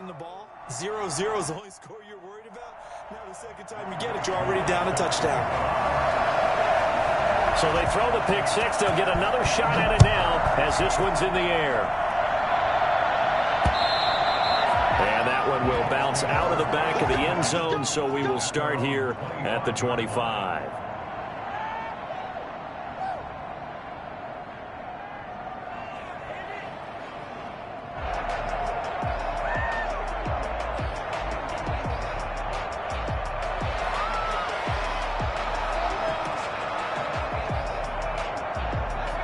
The ball 0-0 is the only score you're worried about. Now the second time you get it, you're already down a touchdown. So they throw the pick six. They'll get another shot at it now as this one's in the air. And that one will bounce out of the back of the end zone, so we will start here at the 25.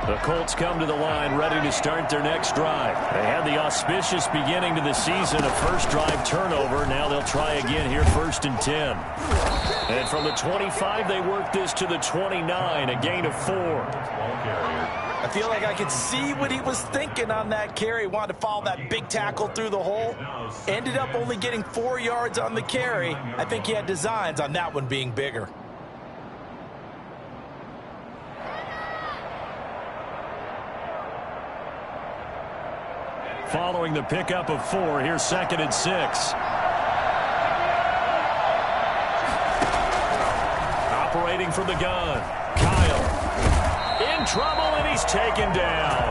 The Colts come to the line ready to start their next drive. They had the auspicious beginning to the season, a first drive turnover. Now they'll try again here, 1st and 10. And from the 25, they work this to the 29, a gain of 4. I feel like I could see what he was thinking on that carry. Wanted to follow that big tackle through the hole. Ended up only getting 4 yards on the carry. I think he had designs on that one being bigger. Following the pickup of 4, here's 2nd and 6. Operating from the gun, Kyle. In trouble, and he's taken down.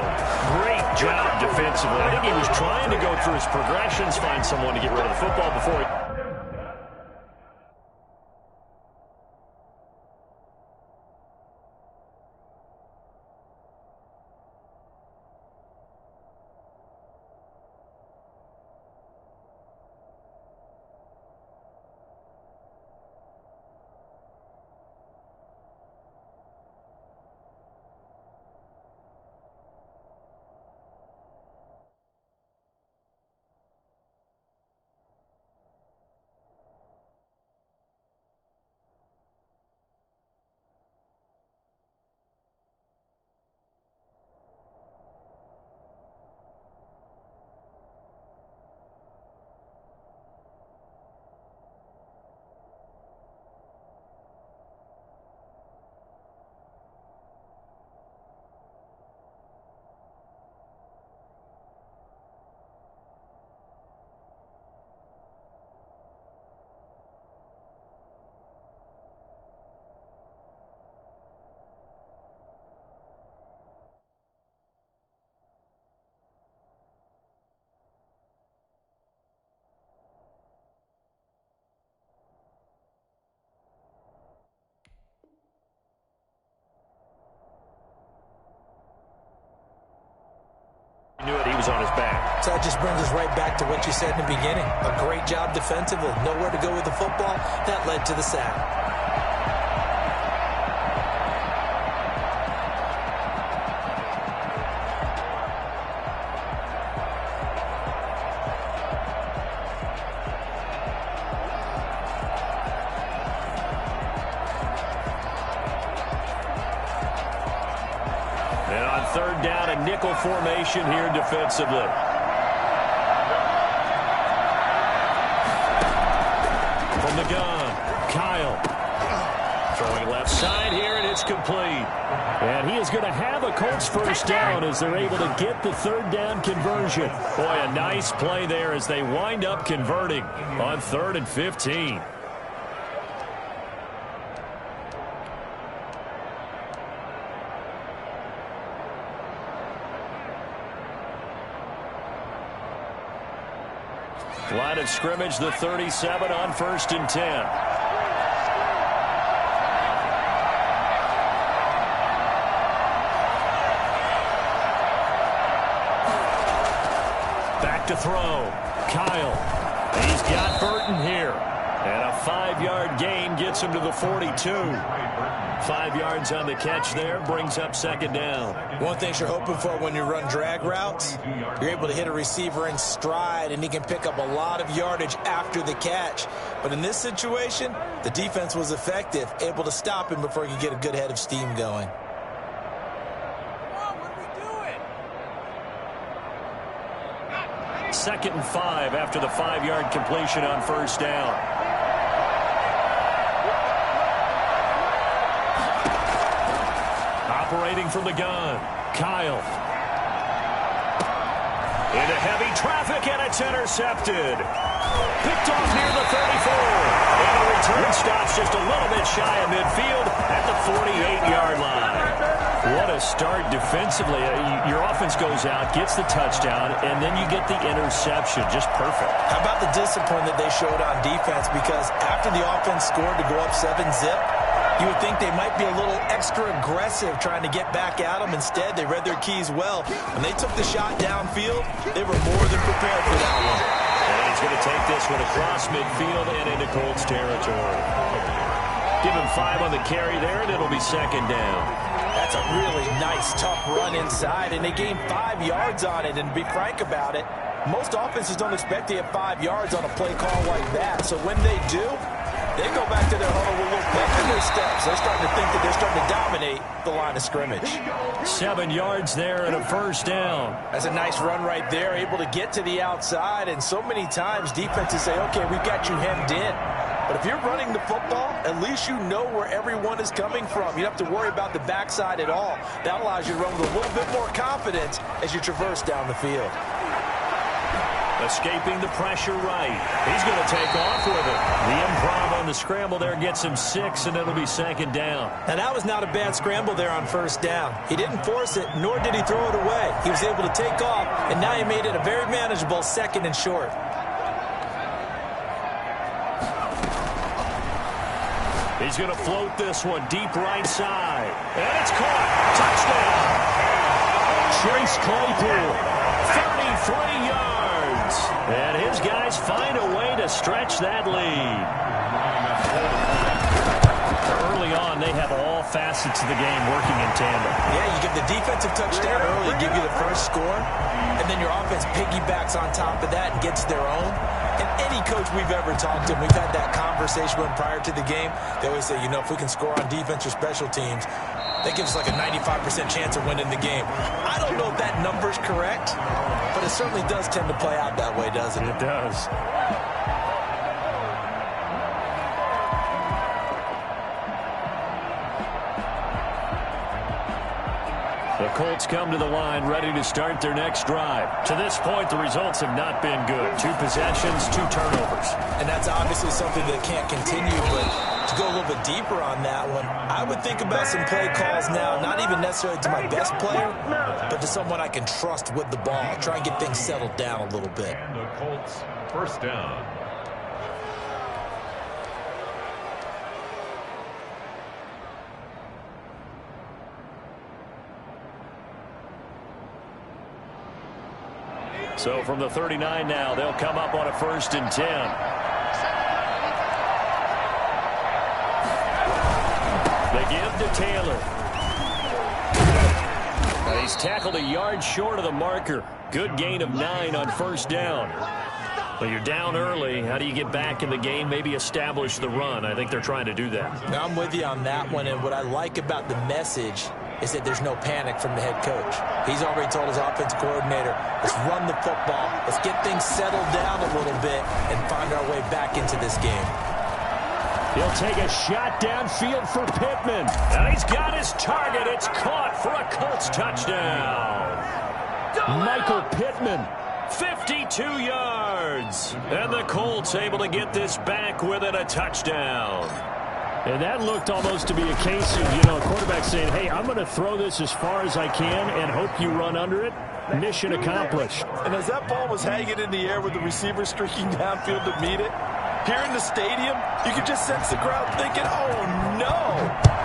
Great job defensively. I think he was trying to go through his progressions, find someone to get rid of the football before he... Knew it, he was on his back. So that just brings us right back to what you said in the beginning. A great job defensively. Nowhere to go with the football. That led to the sack. And on 3rd down, a nickel formation here defensively. From the gun, Kyle. Throwing left side here, and it's complete. And he is going to have a Colts first down as they're able to get the 3rd down conversion. Boy, a nice play there as they wind up converting on 3rd and 15. Line of scrimmage, the 37 on 1st and 10. Back to throw. Kyle. He's got Burton here. And a 5-yard gain gets him to the 42. 5 yards on the catch there, brings up 2nd down. One thing you're hoping for when you run drag routes, you're able to hit a receiver in stride, and he can pick up a lot of yardage after the catch. But in this situation, the defense was effective, able to stop him before he could get a good head of steam going. What are we doing? 2nd and 5 after the 5-yard completion on 1st down. Operating from the gun, Kyle. Into heavy traffic, and it's intercepted. Picked off near the 34. And the return stops just a little bit shy of midfield at the 48-yard line. What a start defensively. Your offense goes out, gets the touchdown, and then you get the interception. Just perfect. How about the discipline that they showed on defense? Because after the offense scored to go up 7-zip, you would think they might be a little extra aggressive trying to get back at them. Instead, they read their keys well. When they took the shot downfield, they were more than prepared for that one. And he's going to take this one across midfield and into Colts territory. Give him 5 on the carry there, and it'll be second down. That's a really nice, tough run inside, and they gained 5 yards on it. And to be frank about it, most offenses don't expect to get 5 yards on a play call like that. So when they do, they go back to their huddle with a little pep in their steps. They're starting to think that they're starting to dominate the line of scrimmage. 7 yards there and a first down. That's a nice run right there, able to get to the outside. And so many times defenses say, okay, we've got you hemmed in. But if you're running the football, at least you know where everyone is coming from. You don't have to worry about the backside at all. That allows you to run with a little bit more confidence as you traverse down the field. Escaping the pressure right. He's going to take off with it. The improv on the scramble there gets him 6, and it'll be second down. And that was not a bad scramble there on first down. He didn't force it, nor did he throw it away. He was able to take off, and now he made it a very manageable 2nd and short. He's going to float this one deep right side. And it's caught. Touchdown. Chase Claypool, 33 yards. And his guys find a way to stretch that lead. Early on, they have all facets of the game working in tandem. Yeah, you give the defensive touchdown early, give you the first score, and then your offense piggybacks on top of that and gets their own. And any coach we've ever talked to, we've had that conversation with prior to the game. They always say, you know, if we can score on defense or special teams, that gives us like a 95% chance of winning the game. I don't know if that number's correct, but it certainly does tend to play out that way, doesn't it? It does. The Colts come to the line ready to start their next drive. To this point, the results have not been good. 2 possessions, 2 turnovers. And that's obviously something that can't continue, but to go a little bit deeper on that one, I would think about some play calls now, not even necessarily to my best player, but to someone I can trust with the ball. Try and get things settled down a little bit. And the Colts first down. So from the 39 now, they'll come up on a 1st and 10. They give to Taylor. Now he's tackled a yard short of the marker. Good gain of 9 on first down. But you're down early. How do you get back in the game? Maybe establish the run. I think they're trying to do that. Now, I'm with you on that one, and what I like about the message is that there's no panic from the head coach. He's already told his offensive coordinator, let's run the football, let's get things settled down a little bit and find our way back into this game. He'll take a shot downfield for Pittman. And he's got his target. It's caught for a Colts touchdown. Michael Pittman, 52 yards. And the Colts able to get this back within a touchdown. And that looked almost to be a case of, a quarterback saying, hey, I'm going to throw this as far as I can and hope you run under it. Mission accomplished. And as that ball was hanging in the air with the receiver streaking downfield to meet it, here in the stadium, you could just sense the crowd thinking, oh, no.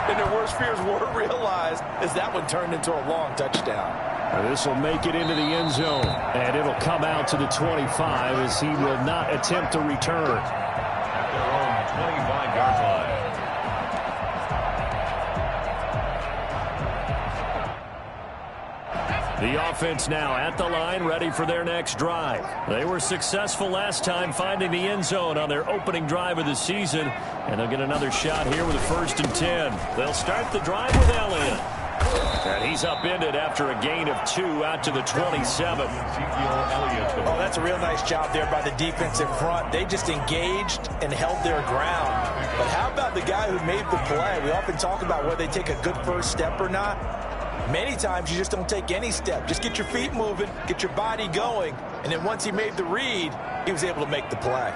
And their worst fears were realized as that one turned into a long touchdown. This will make it into the end zone. And it'll come out to the 25 as he will not attempt to return. At their own 25-yard line. The offense now at the line, ready for their next drive. They were successful last time finding the end zone on their opening drive of the season, and they'll get another shot here with a 1st and 10. They'll start the drive with Elliott. And he's upended after a gain of 2 out to the 27. Oh, that's a real nice job there by the defensive front. They just engaged and held their ground. But how about the guy who made the play? We often talk about whether they take a good first step or not. Many times you just don't take any step. Just get your feet moving, get your body going, and then once he made the read, he was able to make the play.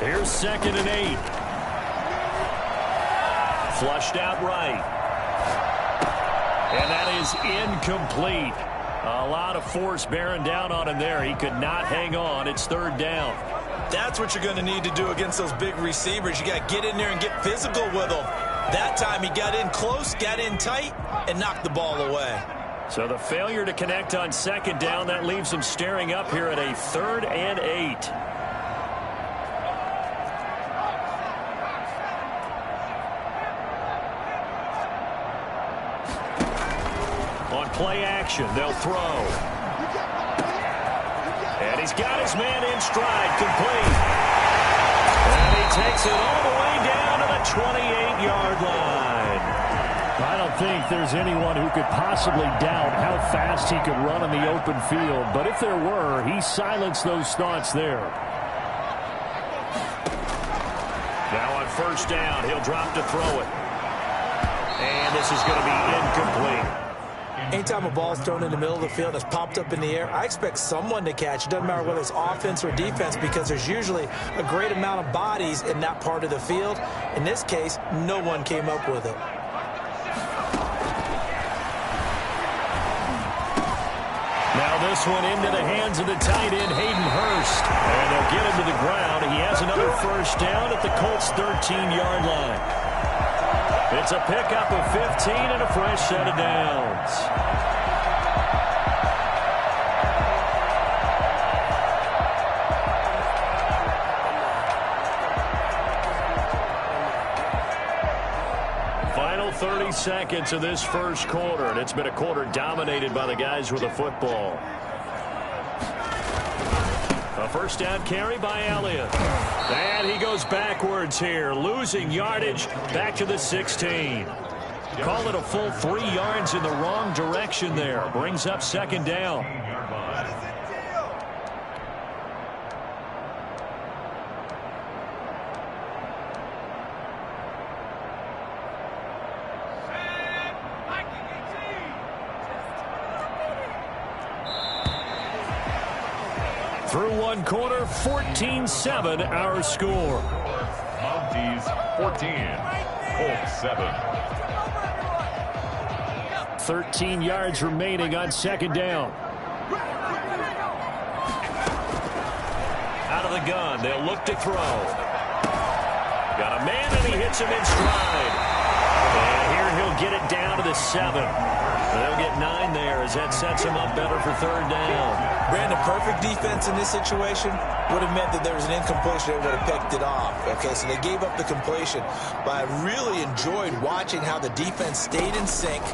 Here's 2nd and 8. Flushed out right. And that is incomplete. A lot of force bearing down on him there. He could not hang on. It's 3rd down. That's what you're going to need to do against those big receivers. You got to get in there and get physical with them. That time he got in close, got in tight, and knocked the ball away. So the failure to connect on 2nd down, that leaves him staring up here at a 3rd and 8. On play action, they'll throw. And he's got his man in stride, complete. And he takes it all the way down to the 28-yard line. I don't think there's anyone who could possibly doubt how fast he could run on the open field. But if there were, he silenced those thoughts there. Now on 1st down, he'll drop to throw it. And this is going to be incomplete. Anytime a ball's thrown in the middle of the field that's popped up in the air, I expect someone to catch. It doesn't matter whether it's offense or defense because there's usually a great amount of bodies in that part of the field. In this case, no one came up with it. Now this one into the hands of the tight end, Hayden Hurst. And they'll get him to the ground. He has another 1st down at the Colts' 13-yard line. It's a pickup of 15 and a fresh set of downs. Final 30 seconds of this first quarter, and it's been a quarter dominated by the guys with the football. A 1st down carry by Elliott. And he goes backwards here, losing yardage back to the 16. Call it a full 3 yards in the wrong direction there. Brings up 2nd down. Through 1 quarter, 14-7 our score. Mounties 14, Colts 7. 13 yards remaining on 2nd down. Out of the gun, they'll look to throw. Got a man and he hits him in stride. And here he'll get it down to the 7. They'll get 9 there as that sets him up better for 3rd down. Brandon, perfect defense in this situation would have meant that there was an incompletion. They would have picked it off. Okay, so they gave up the completion. But I really enjoyed watching how the defense stayed in sync,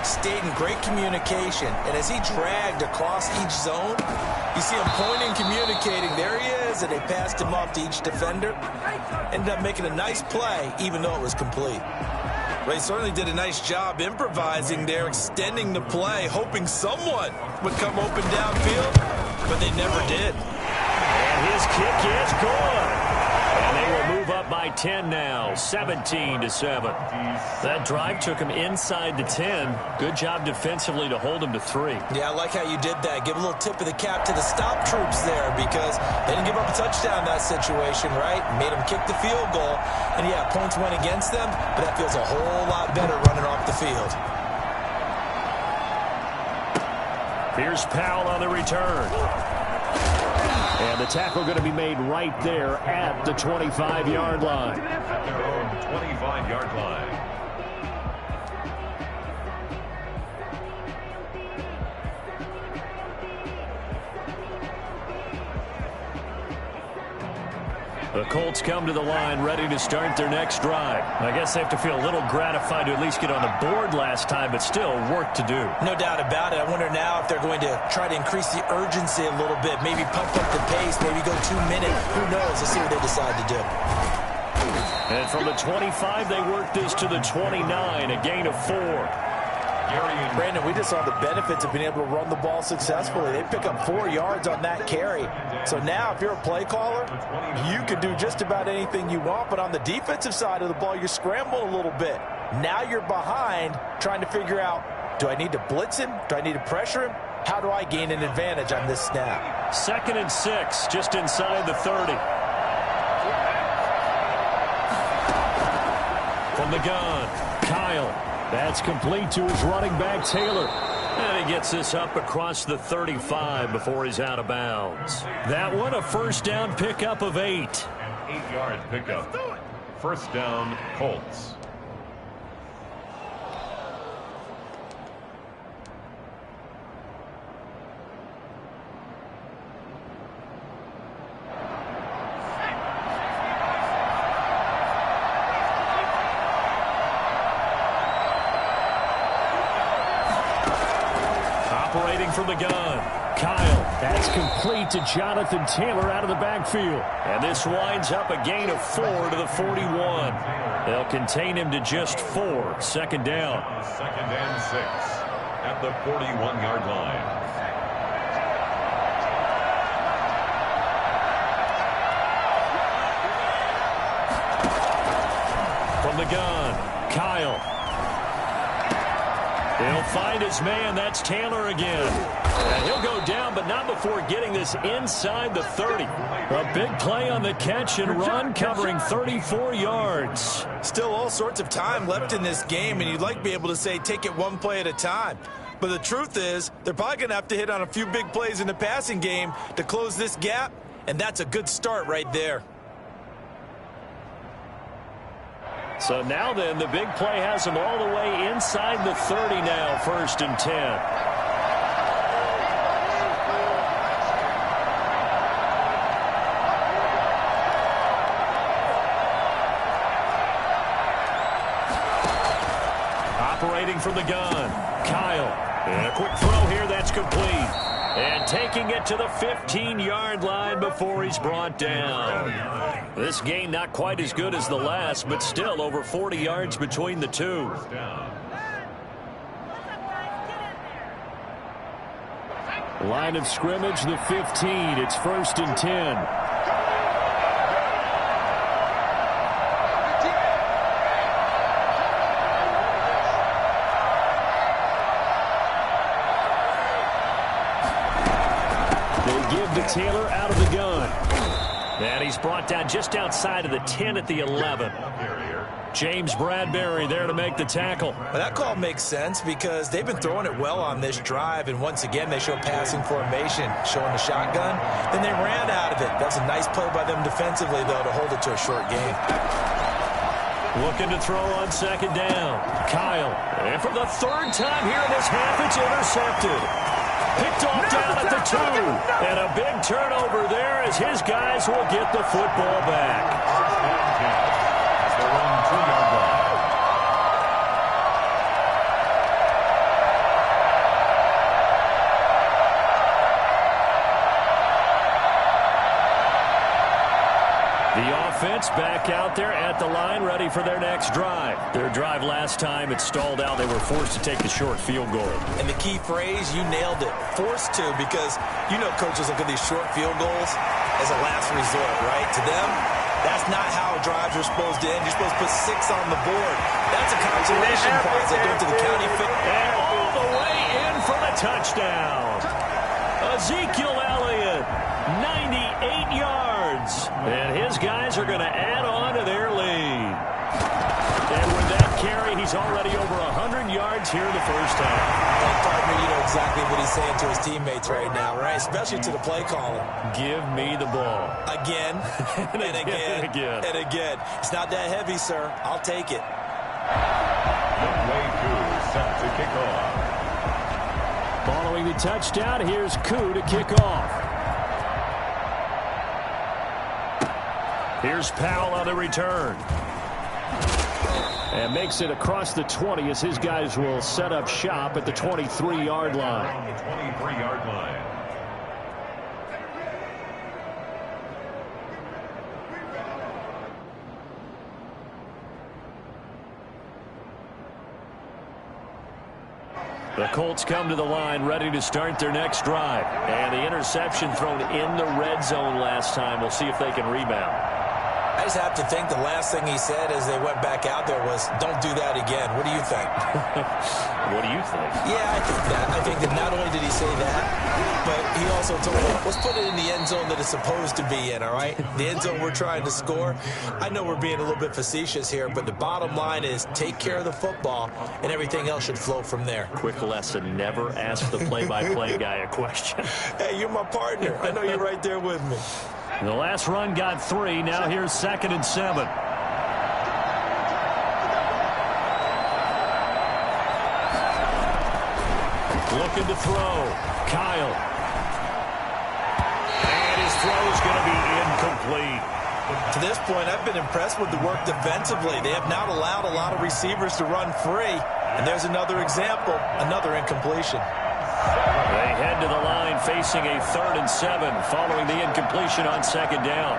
stayed in great communication. And as he dragged across each zone, you see him pointing, communicating. There he is, and they passed him off to each defender. Ended up making a nice play, even though it was complete. They certainly did a nice job improvising there, extending the play, hoping someone would come open downfield, but they never did. And his kick is good. And they will move up by 10 now, 17-7. That drive took him inside the 10. Good job defensively to hold him to 3. Yeah, I like how you did that. Give a little tip of the cap to the stop troops there because they didn't give up a touchdown in that situation, right? Made them kick the field goal. And, yeah, points went against them, but that feels a whole lot better running off the field. Here's Powell on the return. And the tackle going to be made right there at the 25-yard line. At their own 25-yard line. The Colts come to the line ready to start their next drive. I guess they have to feel a little gratified to at least get on the board last time, but still work to do. No doubt about it. I wonder now if they're going to try to increase the urgency a little bit, maybe pump up the pace, maybe go 2 minutes. Who knows? Let's see what they decide to do. And from the 25, they work this to the 29, a gain of 4. Brandon, we just saw the benefits of being able to run the ball successfully. They pick up 4 yards on that carry. So now if you're a play caller, you can do just about anything you want. But on the defensive side of the ball, you're scrambling a little bit. Now you're behind trying to figure out, do I need to blitz him? Do I need to pressure him? How do I gain an advantage on this snap? 2nd and 6, just inside the 30. From the gun, Kyle. That's complete to his running back, Taylor. And he gets this up across the 35 before he's out of bounds. That one, a first down pickup of 8. An 8-yard pickup. First down, Colts. From the gun, Kyle. That's complete to Jonathan Taylor out of the backfield. And this winds up a gain of 4 to the 41. They'll contain him to just 4. 2nd down. 2nd and 6 at the 41-yard line. From the gun, Kyle. He'll find his man. That's Taylor again. And he'll go down, but not before getting this inside the 30. A big play on the catch and run, covering 34 yards. Still all sorts of time left in this game, and you'd like to be able to say take it one play at a time. But the truth is, they're probably going to have to hit on a few big plays in the passing game to close this gap, and that's a good start right there. So now then, the big play has him all the way inside the 30 now, 1st and 10. Operating from the gun, Kyle. And a quick throw here, that's complete. And taking it to the 15-yard line before he's brought down. This gain not quite as good as the last, but still over 40 yards between the two. Line of scrimmage, the 15. It's 1st and 10. Taylor out of the gun. And he's brought down just outside of the 10 at the 11. James Bradbury there to make the tackle. Well, that call makes sense because they've been throwing it well on this drive, and once again they show passing formation, showing the shotgun. Then they ran out of it. That's a nice play by them defensively, though, to hold it to a short game. Looking to throw on 2nd down. Kyle. And for the 3rd time here in this half, it's intercepted. Picked off down at the 2. And a big turnover there as his guys will get the football back. As they run 2-yard line. The offense back out there at the line, ready for their next drive. Their drive last time, it stalled out. They were forced to take the short field goal. And the key phrase, you nailed it. Forced to, because you know coaches look at these short field goals as a last resort, right? To them, that's not how drives are supposed to end. You're supposed to put 6 on the board. That's a consolation prize. They go to the county fit. And all the way in for the touchdown. Ezekiel Elliott, 98 yards. And his guys are going to add on to their lead. And with that carry, he's already over 100 yards here in the first half. Well, partner, you know exactly what he's saying to his teammates right now, right? Especially to the play caller. Give me the ball. Again, and again, and again. It's not that heavy, sir. I'll take it. Way Koo set to kick off. Following the touchdown, here's Koo to kick off. Here's Powell on the return. And makes it across the 20 as his guys will set up shop at the 23-yard line. On the 23-yard line. The Colts come to the line ready to start their next drive. And the interception thrown in the red zone last time. We'll see if they can rebound. I just have to think the last thing he said as they went back out there was, don't do that again. What do you think? What do you think? Yeah, I think that. I think that not only did he say that, but he also told them, let's put it in the end zone that it's supposed to be in, all right? The end zone we're trying to score. I know we're being a little bit facetious here, but the bottom line is take care of the football, and everything else should flow from there. Quick lesson, never ask the play-by-play guy a question. Hey, you're my partner. I know you're right there with me. The last run got 3. Now here's 2nd and 7. Looking to throw. Kyle. And his throw is going to be incomplete. To this point, I've been impressed with the work defensively. They have not allowed a lot of receivers to run free. And there's another example, another incompletion. They head to the line facing a 3rd and 7 following the incompletion on 2nd down.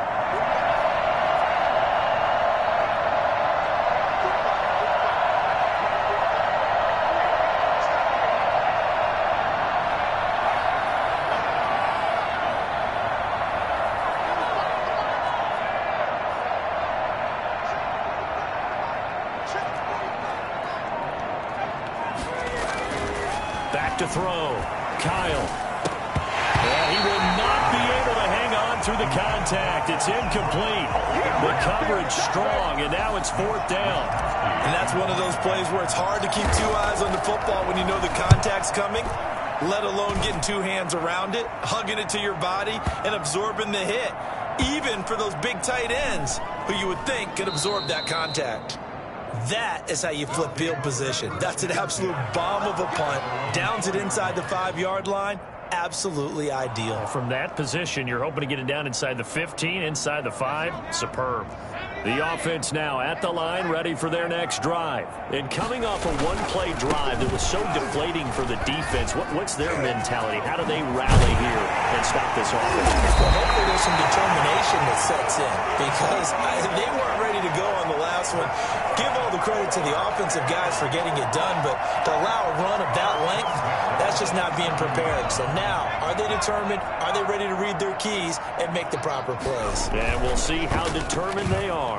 Back to throw. Kyle. Well, he will not be able to hang on through the contact. It's incomplete. The coverage strong, and now it's 4th down. And that's one of those plays where it's hard to keep 2 eyes on the football when you know the contact's coming, let alone getting 2 hands around it, hugging it to your body, and absorbing the hit, even for those big tight ends who you would think could absorb that contact. That is how you flip field position. That's an absolute bomb of a punt. Downs it inside the 5-yard line. Absolutely ideal. From that position, you're hoping to get it down inside the 15, inside the 5. Superb. The offense now at the line, ready for their next drive. And coming off a one-play drive that was so deflating for the defense, what's their mentality? How do they rally here and stop this offense? Well, hopefully there's some determination that sets in because they weren't ready to go on the last one. Give all the credit to the offensive guys for getting it done, but to allow a run of that length, that's just not being prepared. So now, are they determined? Are they ready to read their keys and make the proper plays? And we'll see how determined they are.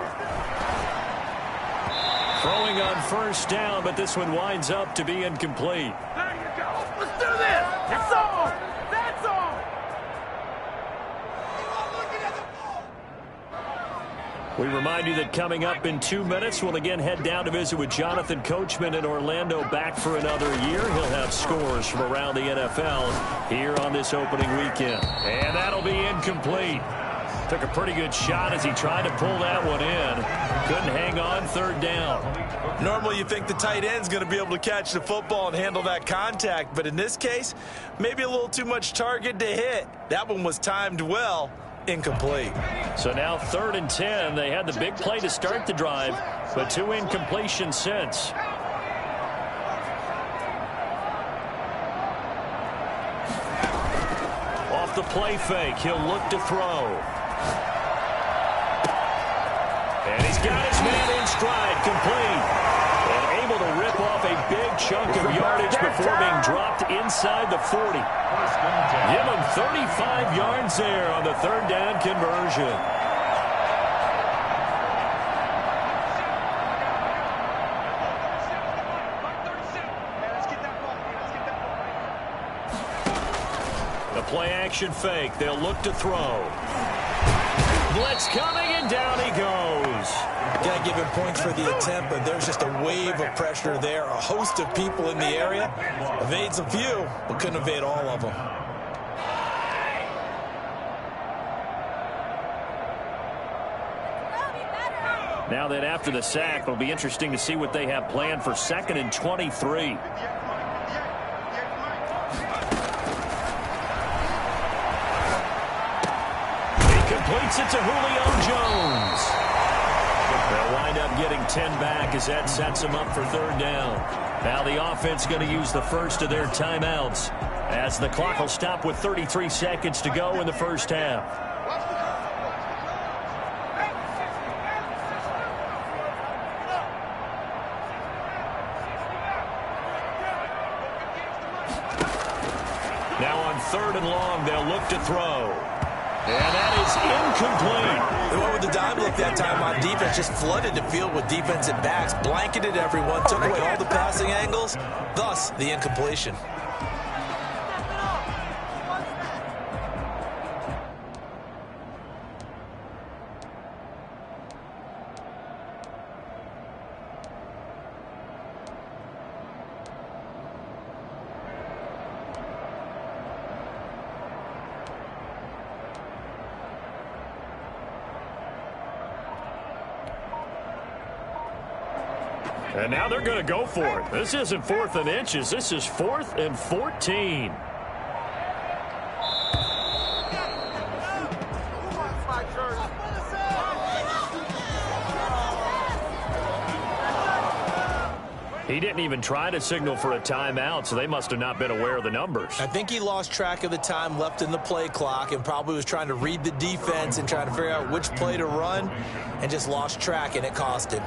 Throwing on 1st down, but this one winds up to be incomplete. There you go. Let's do this. That's all. That's all. We remind you that coming up in 2 minutes, we'll again head down to visit with Jonathan Coachman in Orlando, back for another year. He'll have scores from around the NFL here on this opening weekend. And that'll be incomplete. Took a pretty good shot as he tried to pull that one in. Couldn't hang on 3rd down. Normally you think the tight end's going to be able to catch the football and handle that contact, but in this case, maybe a little too much target to hit. That one was timed well. Incomplete. So now 3rd and 10. They had the big play to start the drive, but 2 incompletions since. Off the play fake, he'll look to throw. And he's got his man in stride, complete. And able to rip off a big chunk of yardage before being dropped inside the 40. Give him 35 yards there on the 3rd down conversion. The play action fake. They'll look to throw. Blitz coming, and down he goes. Got to give him points for the attempt, but there's just a wave of pressure there. A host of people in the area. Evades a few, but couldn't evade all of them. Now then, after the sack, it'll be interesting to see what they have planned for 2nd and 23. He completes it to Julio Jones. They'll wind up getting 10 back as that sets them up for 3rd down. Now the offense going to use the first of their timeouts as the clock will stop with 33 seconds to go in the 1st half. Now on 3rd and long, they'll look to throw. And that is incomplete. They went with the dime look that time on defense, just flooded the field with defensive backs, blanketed everyone, took away all the passing angles, thus the incompletion. And now they're going to go for it. This isn't 4th and inches. This is 4th and 14. He didn't even try to signal for a timeout, so they must have not been aware of the numbers. I think he lost track of the time left in the play clock and probably was trying to read the defense and trying to figure out which play to run and just lost track, and it cost him.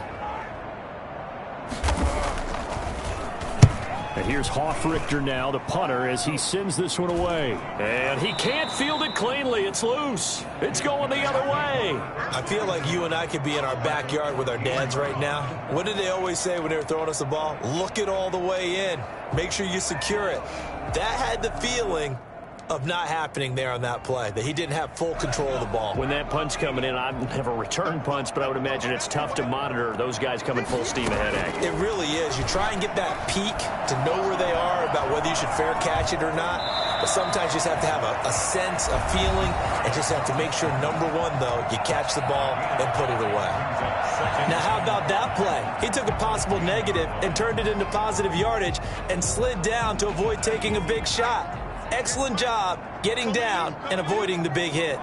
And here's Hoffrichter now, the punter, as he sends this one away. And he can't field it cleanly. It's loose. It's going the other way. I feel like you and I could be in our backyard with our dads right now. What did they always say when they were throwing us the ball? Look it all the way in. Make sure you secure it. That had the feeling of not happening there on that play, that he didn't have full control of the ball. When that punch coming in, I've never returned punch, but I would imagine it's tough to monitor those guys coming full steam ahead at you. It really is. You try and get that peek to know where they are about whether you should fair catch it or not, but sometimes you just have to have a sense, a feeling, and just have to make sure, number one, though, you catch the ball and put it away. Now, how about that play? He took a possible negative and turned it into positive yardage and slid down to avoid taking a big shot. Excellent job getting down and avoiding the big hit.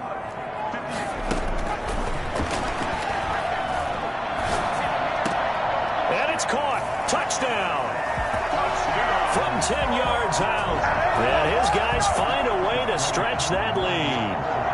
And it's caught. Touchdown. From 10 yards out. And his guys find a way to stretch that lead.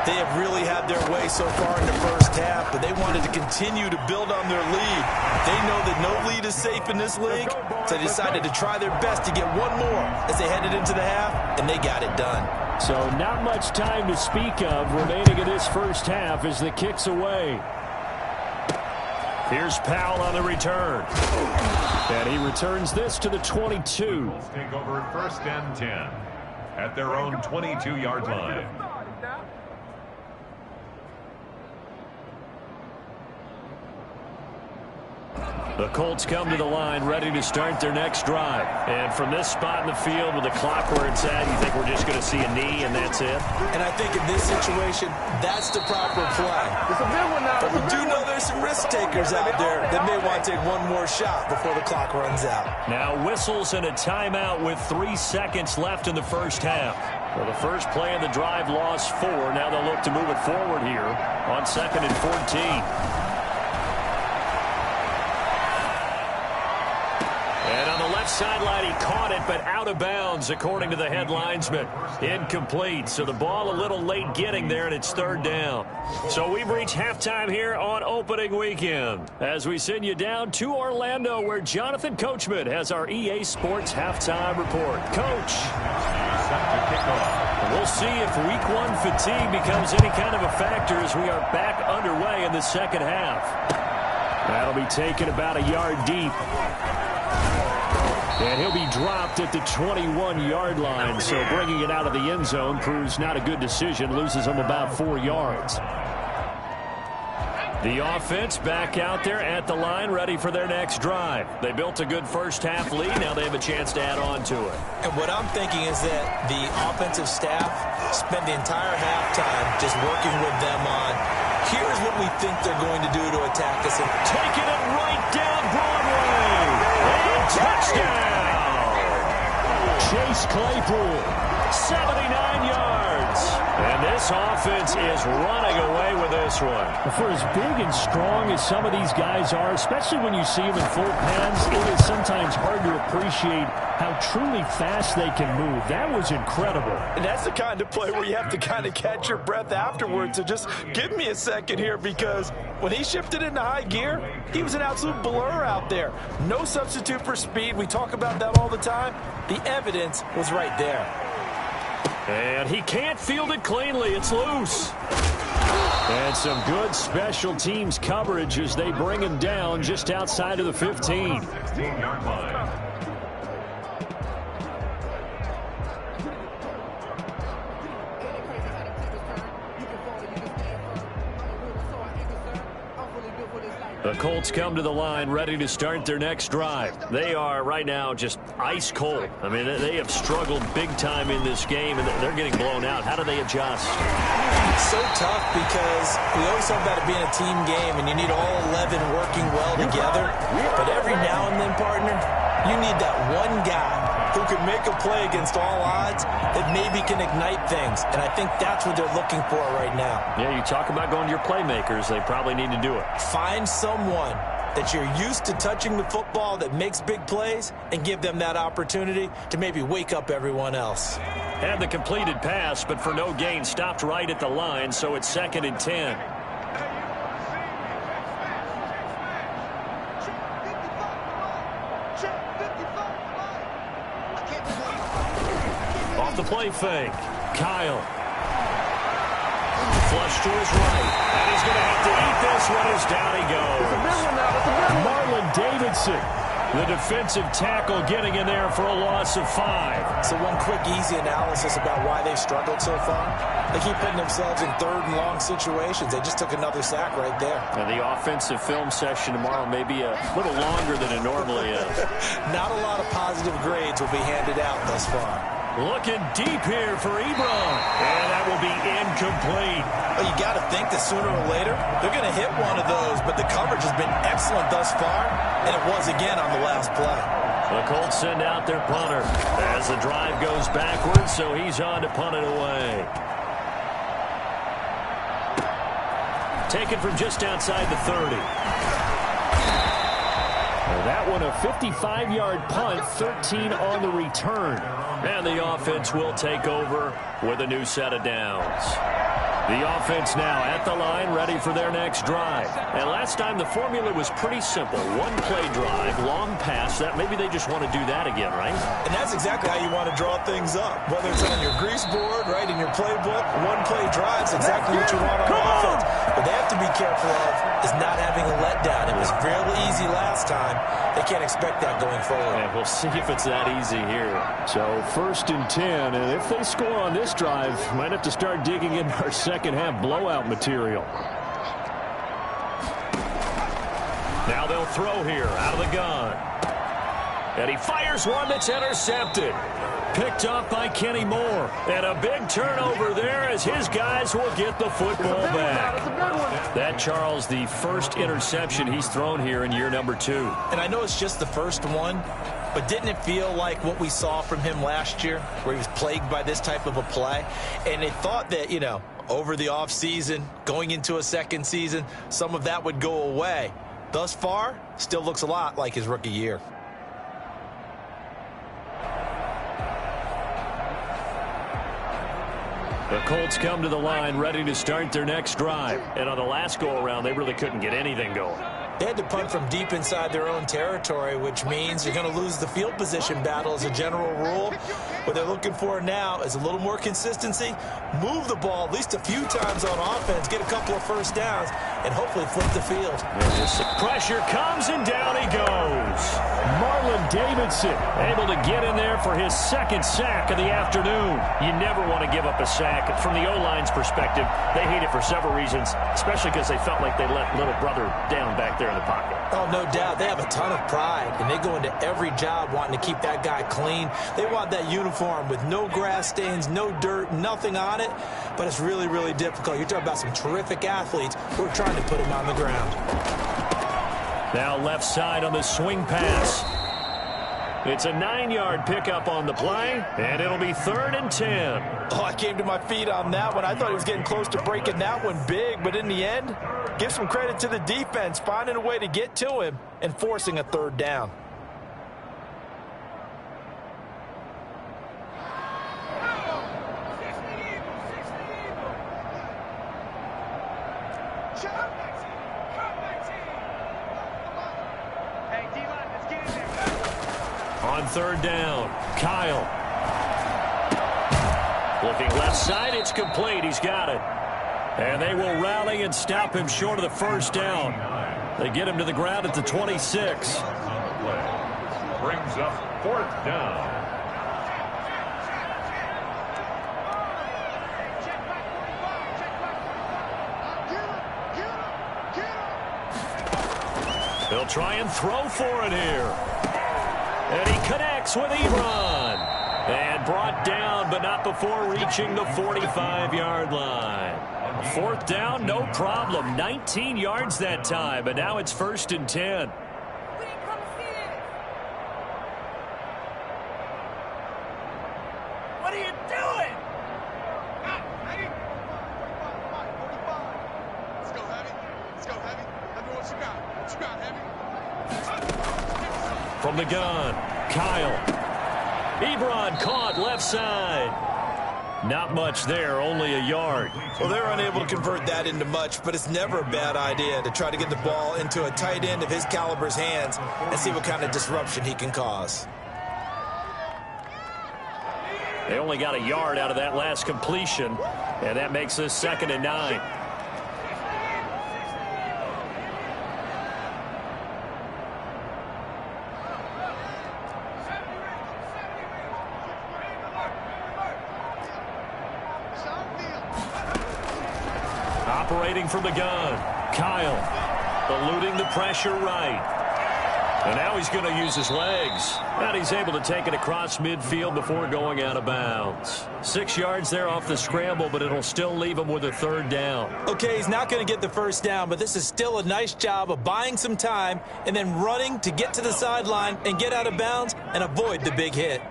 They have really had their way so far in the first half, but they wanted to continue to build on their lead. They know that no lead is safe in this league, so they decided to try their best to get one more as they headed into the half, and they got it done. So not much time to speak of remaining in this first half as the kick's away. Here's Powell on the return. And he returns this to the 22. Take over 1st and 10 at their own 22-yard line. The Colts come to the line ready to start their next drive. And from this spot in the field with the clock where it's at, you think we're just going to see a knee and that's it? And I think in this situation, that's the proper play. It's a big one now. But we do know there's some risk takers out there that may want to take one more shot before the clock runs out. Now whistles and a timeout with 3 seconds left in the first half. Well, the first play of the drive lost 4. Now they'll look to move it forward here on 2nd and 14. And on the left sideline, he caught it, but out of bounds, according to the head linesman. Incomplete, so the ball a little late getting there, and it's 3rd down. So we've reached halftime here on opening weekend as we send you down to Orlando, where Jonathan Coachman has our EA Sports halftime report. Coach. We'll see if week 1 fatigue becomes any kind of a factor as we are back underway in the second half. That'll be taken about a yard deep. And he'll be dropped at the 21-yard line, so bringing it out of the end zone proves not a good decision, loses him about 4 yards. The offense back out there at the line, ready for their next drive. They built a good first half lead. Now they have a chance to add on to it. And what I'm thinking is that the offensive staff spent the entire halftime just working with them on, here's what we think they're going to do to attack us. And taking it right down Broadway. And touchdown. Chase Claypool, 79 yards. And this offense is running away with this one. For as big and strong as some of these guys are, especially when you see them in full pads, it is sometimes hard to appreciate how truly fast they can move. That was incredible. And that's the kind of play where you have to kind of catch your breath afterwards. So just give me a second here, because when he shifted into high gear, he was an absolute blur out there. No substitute for speed. We talk about that all the time. The evidence was right there. And he can't field it cleanly. It's loose. And some good special teams coverage as they bring him down just outside of the 15. 16-yard line. The Colts come to the line ready to start their next drive. They are right now just ice cold. I mean, they have struggled big time in this game, and they're getting blown out. How do they adjust? It's so tough because we always talk about it being a team game, and you need all 11 working well together. But every now and then, partner, you need that one guy who can make a play against all odds that maybe can ignite things. And I think that's what they're looking for right now. Yeah, you talk about going to your playmakers. They probably need to do it. Find someone that you're used to touching the football that makes big plays and give them that opportunity to maybe wake up everyone else. Had the completed pass, but for no gain, stopped right at the line, so it's 2nd and 10. Off the play fake. Kyle. Flush to his right. And he's going to have to eat this one as down he goes. Marlon Davidson, the defensive tackle, getting in there for a loss of 5. So one quick, easy analysis about why they've struggled so far. They keep putting themselves in 3rd and long situations. They just took another sack right there. And the offensive film session tomorrow may be a little longer than it normally is. Not a lot of positive grades will be handed out thus far. Looking deep here for Ebron. And that will be incomplete. Well, you got to think that sooner or later they're going to hit one of those, but the coverage has been excellent thus far, and it was again on the last play. The Colts send out their punter as the drive goes backwards, so he's on to punt it away. Taken from just outside the 30. That one a 55-yard punt, 13 on the return. And the offense will take over with a new set of downs. The offense now at the line, ready for their next drive. And last time the formula was pretty simple. One-play drive, long pass. That maybe they just want to do that again, right? And that's exactly how you want to draw things up. Whether it's on your grease board, right, in your playbook, one-play drives exactly what you want on offense. What they have to be careful of is not having a letdown. It was fairly easy last time. They can't expect that going forward. And we'll see if it's that easy here. So 1st and 10, and if they score on this drive, might have to start digging into our second half blowout material. Now they'll throw here out of the gun. And he fires one that's intercepted. Picked off by Kenny Moore. And a big turnover there as his guys will get the football back. That, Charles, the first interception he's thrown here in year number 2. And I know it's just the first one, but didn't it feel like what we saw from him last year, where he was plagued by this type of a play? And they thought that, you know, over the offseason, going into a second season, some of that would go away. Thus far, still looks a lot like his rookie year. The Colts come to the line ready to start their next drive. And on the last go-around, they really couldn't get anything going. They had to punt from deep inside their own territory, which means you're going to lose the field position battle as a general rule. What they're looking for now is a little more consistency, move the ball at least a few times on offense, get a couple of first downs, and hopefully flip the field. Pressure comes, and down he goes. Marlon Davidson able to get in there for his second sack of the afternoon. You never want to give up a sack. From the O-line's perspective, they hate it for several reasons, especially because they felt like they let little brother down back there in the pocket. Oh, no doubt. They have a ton of pride, and they go into every job wanting to keep that guy clean. They want that uniform with no grass stains, no dirt, nothing on it, but it's really, really difficult. You're talking about some terrific athletes who are trying to put him on the ground. Now left side on the swing pass. It's a 9-yard pickup on the play, and it'll be 3rd and 10. Oh, I came to my feet on that one. I thought he was getting close to breaking that one big, but in the end, give some credit to the defense, finding a way to get to him and forcing a 3rd down. On 3rd down, Kyle. Looking left side, it's complete. He's got it. And they will rally and stop him short of the first down. They get him to the ground at the 26. Brings up 4th down. They'll try and throw for it here. And he connects with Ebron. And brought down, but not before reaching the 45-yard line. 4th down, no problem. 19 yards that time, and now it's 1st and 10. What are you doing? Let's go, Heavy. Let's go, Heavy. Let me what you got. What you got, Heavy? From the gun, Kyle. Ebron caught left side. Not much there, only a yard. Well, they're unable to convert that into much, but it's never a bad idea to try to get the ball into a tight end of his caliber's hands and see what kind of disruption he can cause. They only got a yard out of that last completion, and that makes this 2nd and 9. Operating from the gun, Kyle, eluding the pressure right. And now he's going to use his legs. And he's able to take it across midfield before going out of bounds. 6 yards there off the scramble, but it'll still leave him with a 3rd down. Okay, he's not going to get the first down, but this is still a nice job of buying some time and then running to get to the sideline and get out of bounds and avoid the big hit.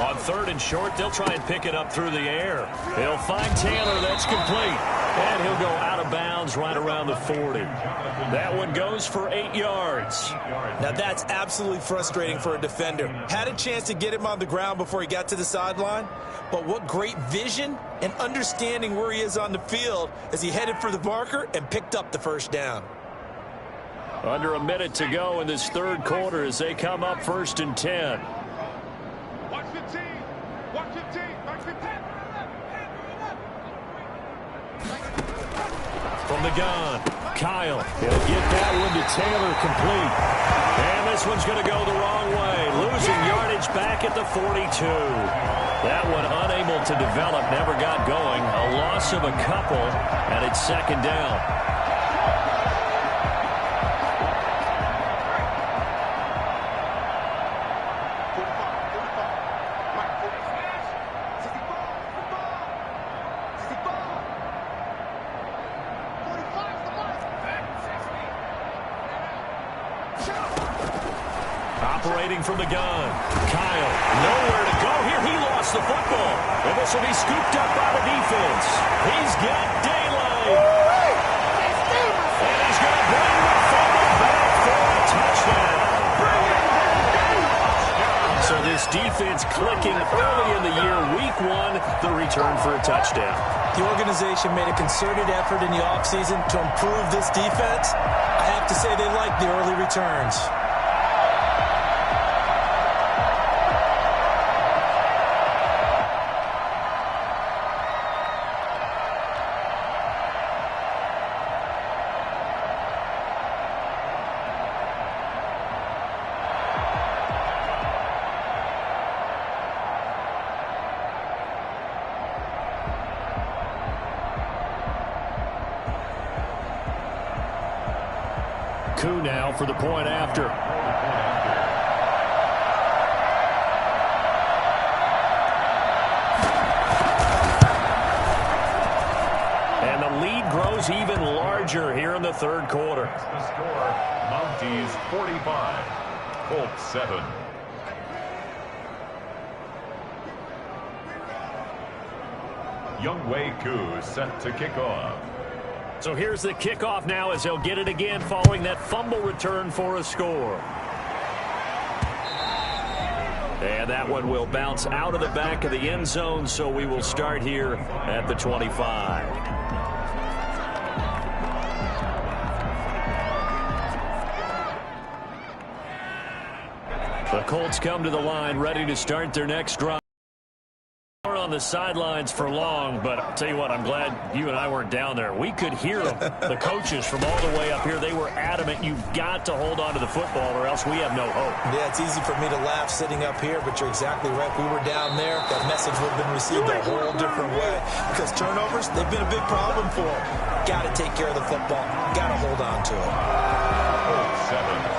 On 3rd and short, they'll try and pick it up through the air. He'll find Taylor. That's complete. And he'll go out of bounds right around the 40. That one goes for 8 yards. Now that's absolutely frustrating for a defender. Had a chance to get him on the ground before he got to the sideline, but what great vision and understanding where he is on the field as he headed for the marker and picked up the first down. Under a minute to go in this 3rd quarter as they come up 1st and 10. Watch 15. Watch 15. Watch 15. From the gun, Kyle. He'll get that one to Taylor complete. And this one's going to go the wrong way. Losing yardage back at the 42. That one unable to develop, never got going. A loss of a couple, and it's 2nd down. Operating from the gun, Kyle, nowhere to go here. He lost the football, and this will be scooped up by the defense. He's got daylight, and he's going to bring the fumble back for a touchdown. So this defense clicking early in the year, week 1, the return for a touchdown. The organization made a concerted effort in the offseason to improve this defense. I have to say they like the early returns. Coup now for the point after. And the lead grows even larger here in the 3rd quarter. The score, Mounties 45, Colts 7. Younghoe Koo set to kick off. So here's the kickoff now as they'll get it again following that fumble return for a score. And that one will bounce out of the back of the end zone, so we will start here at the 25. The Colts come to the line, ready to start their next drive. On the sidelines for long, but I'll tell you what, I'm glad you and I weren't down there. We could hear them. The coaches from all the way up here, they were adamant. You've got to hold on to the football or else we have no hope. Yeah, it's easy for me to laugh sitting up here, but you're exactly right. We were down there. That message would have been received a whole different way because turnovers, they've been a big problem for them. Got to take care of the football. Got to hold on to it. 7.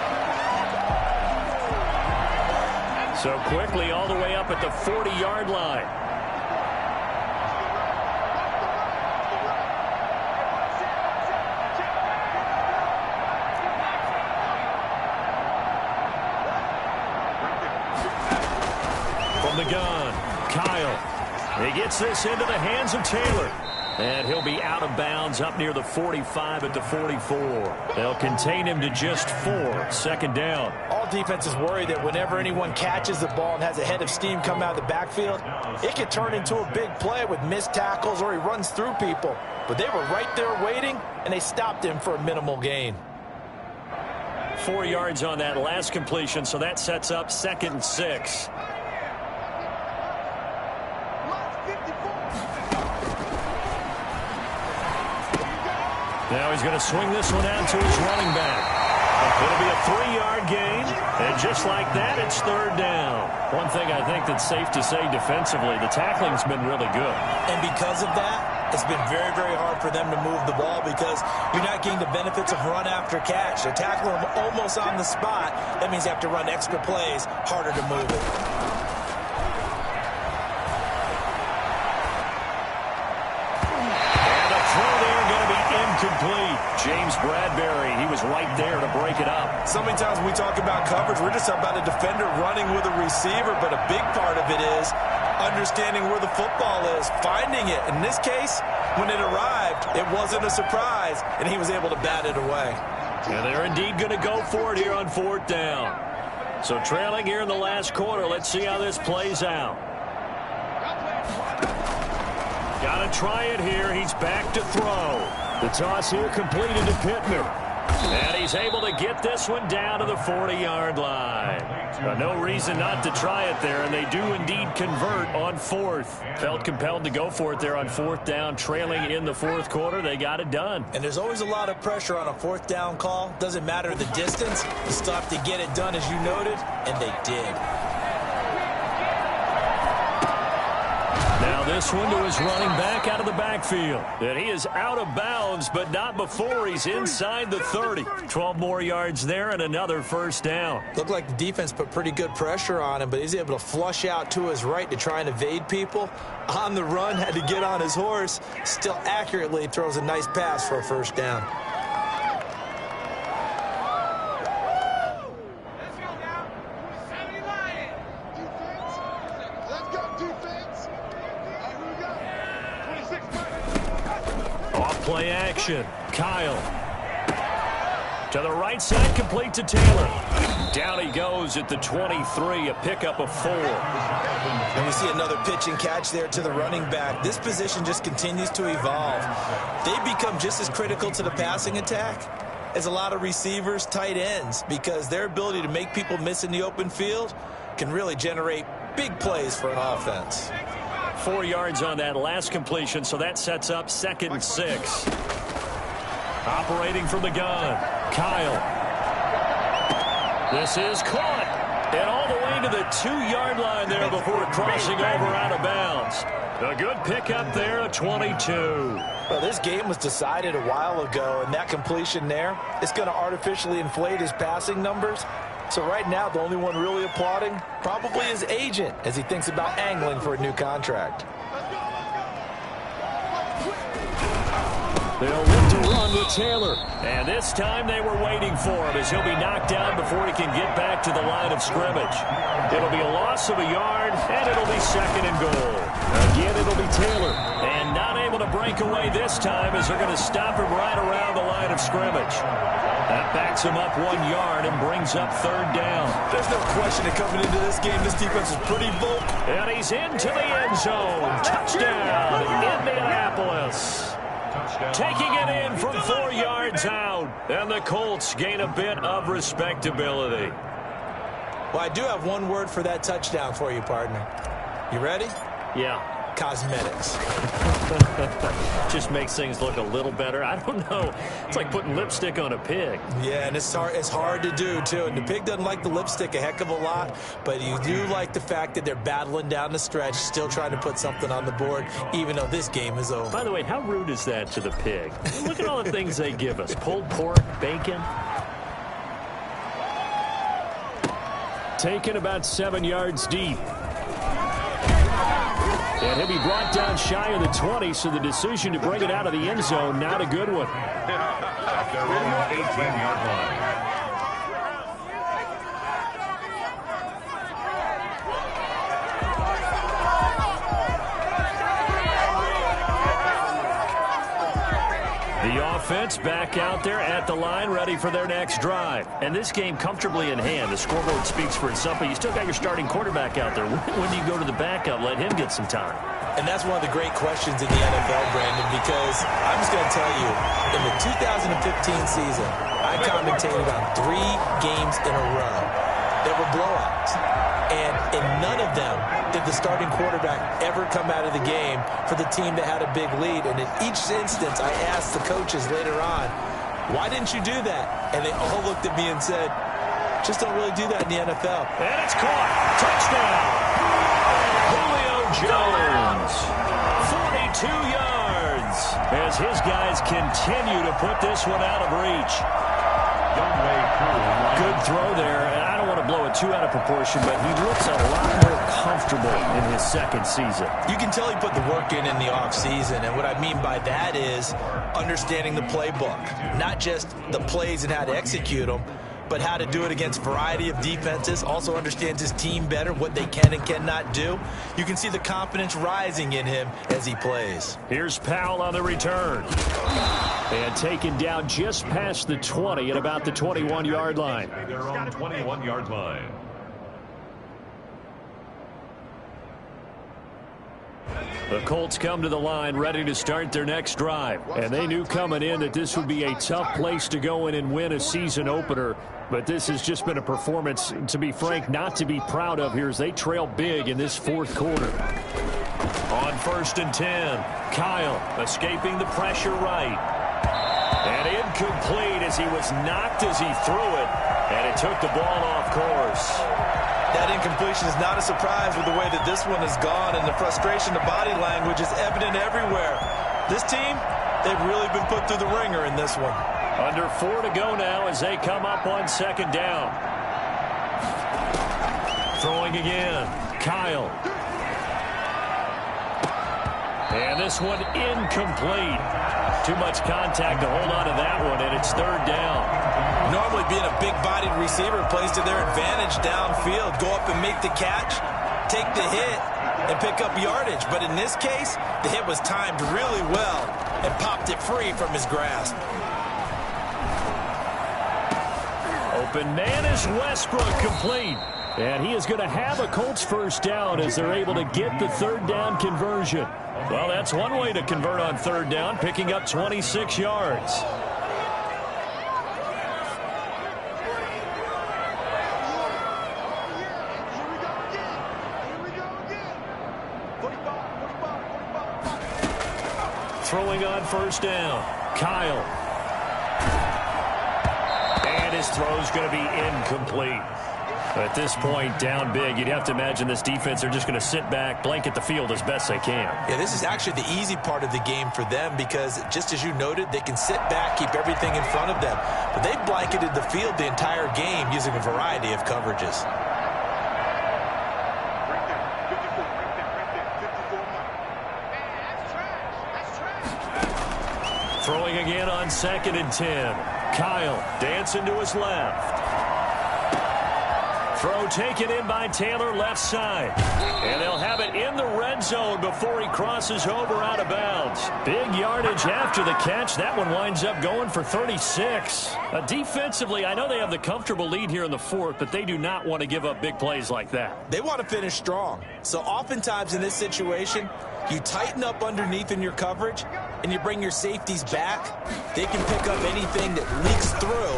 So quickly all the way up at the 40-yard line. From the gun, Kyle. He gets this into the hands of Taylor. And he'll be out of bounds up near the 45 at the 44. They'll contain him to just 4. Second down. All defenses worry that whenever anyone catches the ball and has a head of steam come out of the backfield, it could turn into a big play with missed tackles or he runs through people. But they were right there waiting, and they stopped him for a minimal gain. 4 yards on that last completion, so that sets up 2nd and 6. Now he's going to swing this one out to his running back. It'll be a 3-yard gain, and just like that, it's 3rd down. One thing I think that's safe to say defensively, the tackling's been really good. And because of that, it's been very, very hard for them to move the ball because you're not getting the benefits of run after catch. They're tackling them almost on the spot. That means you have to run extra plays, harder to move it. Complete. James Bradbury, he was right there to break it up. So many times when we talk about coverage, we're just talking about a defender running with a receiver, but a big part of it is understanding where the football is, finding it. In this case, when it arrived, it wasn't a surprise, and he was able to bat it away. And they're indeed going to go for it here on 4th down. So trailing here in the last quarter, let's see how this plays out. Got to try it here. He's back to throw. The toss here completed to Pittman. And he's able to get this one down to the 40-yard line. No reason not to try it there, and they do indeed convert on 4th. Felt compelled to go for it there on 4th down, trailing in the 4th quarter. They got it done. And there's always a lot of pressure on a 4th down call. Doesn't matter the distance. You still have to get it done, as you noted, and they did. Now this one to his running back out of the backfield. And he is out of bounds, but not before he's inside the 30. 12 more yards there and another 1st down. Looked like the defense put pretty good pressure on him, but he's able to flush out to his right to try and evade people. On the run, had to get on his horse. Still accurately throws a nice pass for a 1st down. Play action. Kyle. To the right side, complete to Taylor. Down he goes at the 23, a pickup of 4. And we see another pitch and catch there to the running back. This position just continues to evolve. They become just as critical to the passing attack as a lot of receivers, tight ends, because their ability to make people miss in the open field can really generate big plays for an offense. 4 yards on that last completion, so that sets up 2nd and 6. Operating from the gun, Kyle. This is caught. And all the way to the 2-yard line there before crossing over out of bounds. A good pickup there, a 22. Well, this game was decided a while ago, and that completion there is going to artificially inflate his passing numbers. So right now, the only one really applauding probably his agent as he thinks about angling for a new contract. They'll look to run with Taylor. And this time they were waiting for him as he'll be knocked down before he can get back to the line of scrimmage. It'll be a loss of a yard, and it'll be 2nd and goal. Again, it'll be Taylor. And not able to break away this time as they're going to stop him right around the line of scrimmage. That backs him up 1 yard and brings up 3rd down. There's no question that coming into this game, this defense is pretty vocal. And he's into the end zone. Touchdown, Indianapolis. Taking it in from 4 yards out. And the Colts gain a bit of respectability. Well, I do have one word for that touchdown for you, partner. You ready? Yeah. Cosmetics. Just makes things look a little better. I don't know. It's like putting lipstick on a pig. Yeah, and it's hard to do, too. And the pig doesn't like the lipstick a heck of a lot, but you do like the fact that they're battling down the stretch, still trying to put something on the board, even though this game is over. By the way, how rude is that to the pig? Look at all the things they give us. Pulled pork, bacon. Taken about 7 yards deep. And he'll be brought down shy of the 20, so the decision to bring it out of the end zone, not a good one. At their own 18-yard line. The offense back out there at the line, ready for their next drive. And this game comfortably in hand. The scoreboard speaks for itself, but you still got your starting quarterback out there. When do you go to the backup? Let him get some time. And that's one of the great questions in the NFL, Brandon, because I'm just going to tell you, in the 2015 season, I commentated on 3 games in a row that were blowouts. And in none of them did the starting quarterback ever come out of the game for the team that had a big lead. And in each instance, I asked the coaches later on, why didn't you do that? And they all looked at me and said, just don't really do that in the NFL. And it's caught. Touchdown. Julio Jones. 42 yards as his guys continue to put this one out of reach. Good throw there. And I don't want to blow it too out of proportion, but he looks a lot more comfortable in his second season. You can tell he put the work in the offseason, and what I mean by that is understanding the playbook, not just the plays and how to execute them, but how to do it against a variety of defenses. Also understands his team better, what they can and cannot do. You can see the confidence rising in him as he plays. Here's Powell on the return. And taken down just past the 20 at about the 21-yard line. Their own 21-yard line. The Colts come to the line ready to start their next drive. And they knew coming in that this would be a tough place to go in and win a season opener. But this has just been a performance, to be frank, not to be proud of here as they trail big in this fourth quarter. On 1st and 10, Kyle escaping the pressure right. And incomplete as he was knocked as he threw it. And it took the ball off course. That incompletion is not a surprise with the way that this one has gone, and the frustration, the body language is evident everywhere. This team, they've really been put through the ringer in this one. Under 4 to go now as they come up on 2nd down. Throwing again. Kyle. And this one incomplete. Too much contact to hold on to that one, and it's 3rd down. Normally being a big-bodied receiver plays to their advantage downfield. Go up and make the catch, take the hit, and pick up yardage. But in this case, the hit was timed really well and popped it free from his grasp. Open man is Westbrook, complete. And he is going to have a Colts first down as they're able to get the 3rd down conversion. Well, that's one way to convert on 3rd down, picking up 26 yards. Throwing on 1st down, Kyle. And his throw's going to be incomplete. At this point, down big, you'd have to imagine this defense are just going to sit back, blanket the field as best they can. Yeah, this is actually the easy part of the game for them because, just as you noted, they can sit back, keep everything in front of them. But they've blanketed the field the entire game using a variety of coverages. Throwing again on 2nd and 10. Kyle dancing to his left. Throw taken in by Taylor, left side. And they'll have it in the red zone before he crosses over out of bounds. Big yardage after the catch. That one winds up going for 36. Defensively, I know they have the comfortable lead here in the 4th, but they do not want to give up big plays like that. They want to finish strong. So oftentimes in this situation, you tighten up underneath in your coverage, and you bring your safeties back. They can pick up anything that leaks through.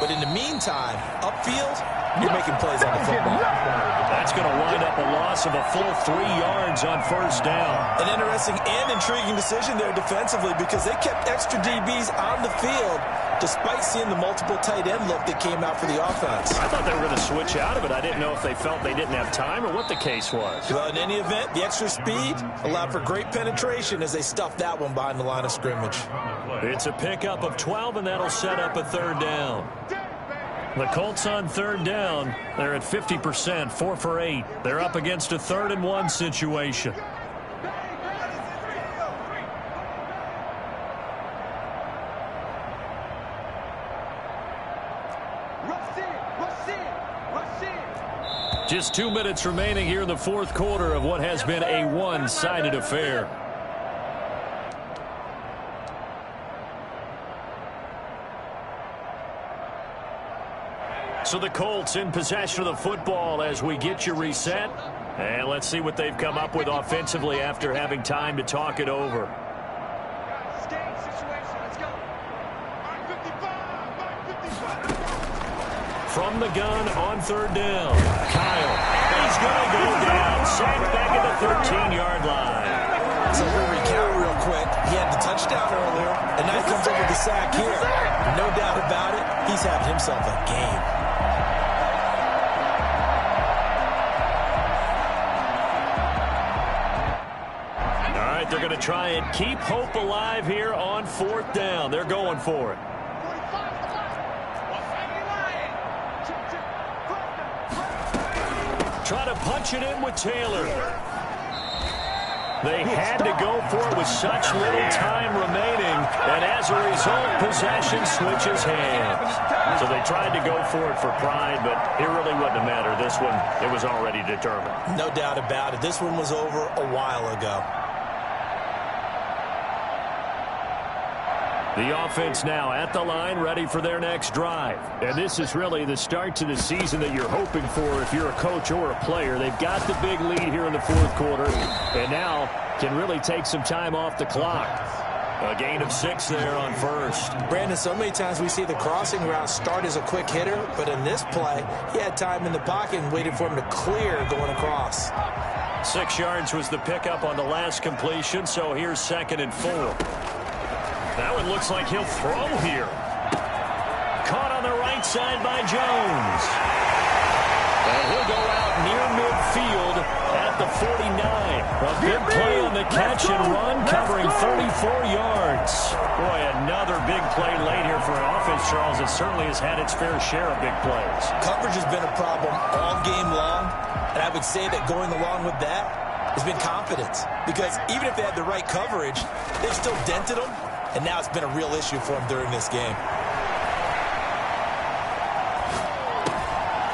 But in the meantime, upfield, you're making plays on the football. That's going to wind up a loss of a full 3 yards on first down. An interesting and intriguing decision there defensively because they kept extra DBs on the field despite seeing the multiple tight end look that came out for the offense. I thought they were going to switch out of it. I didn't know if they felt they didn't have time or what the case was. Well, in any event, the extra speed allowed for great penetration as they stuffed that one behind the line of scrimmage. It's a pickup of 12, and that'll set up a third down. The Colts on third down. They're at 50%, 4 for 8. They're up against a 3rd and 1 situation. Just 2 minutes remaining here in the fourth quarter of what has been a one-sided affair. So the Colts in possession of the football as we get you reset. And let's see what they've come up with offensively after having time to talk it over. From the gun on third down, Kyle. He's going to go down. Sacked back at the 13-yard line. So we'll recount real quick. He had the touchdown earlier, and now he comes up with the sack here. No doubt about it, he's having himself a game. They're going to try and keep hope alive here on fourth down. They're going for it. Try to punch it in with Taylor. They had to go for it with such little time remaining, and as a result, possession switches hands. So they tried to go for it for pride, but it really wouldn't have mattered. This one, it was already determined. No doubt about it. This one was over a while ago. The offense now at the line, ready for their next drive. And this is really the start to the season that you're hoping for if you're a coach or a player. They've got the big lead here in the fourth quarter, and now can really take some time off the clock. A gain of 6 there on first. Brandon, so many times we see the crossing route start as a quick hitter, but in this play, he had time in the pocket and waited for him to clear going across. 6 yards was the pickup on the last completion, so here's 2nd and 4. That one looks like he'll throw here. Caught on the right side by Jones. And he'll go out near midfield at the 49. A big play on the catch and run, covering 34 yards. Boy, another big play late here for an offense, Charles. It certainly has had its fair share of big plays. Coverage has been a problem all game long, and I would say that going along with that has been confidence. Because even if they had the right coverage, they've still dented them. And now it's been a real issue for him during this game.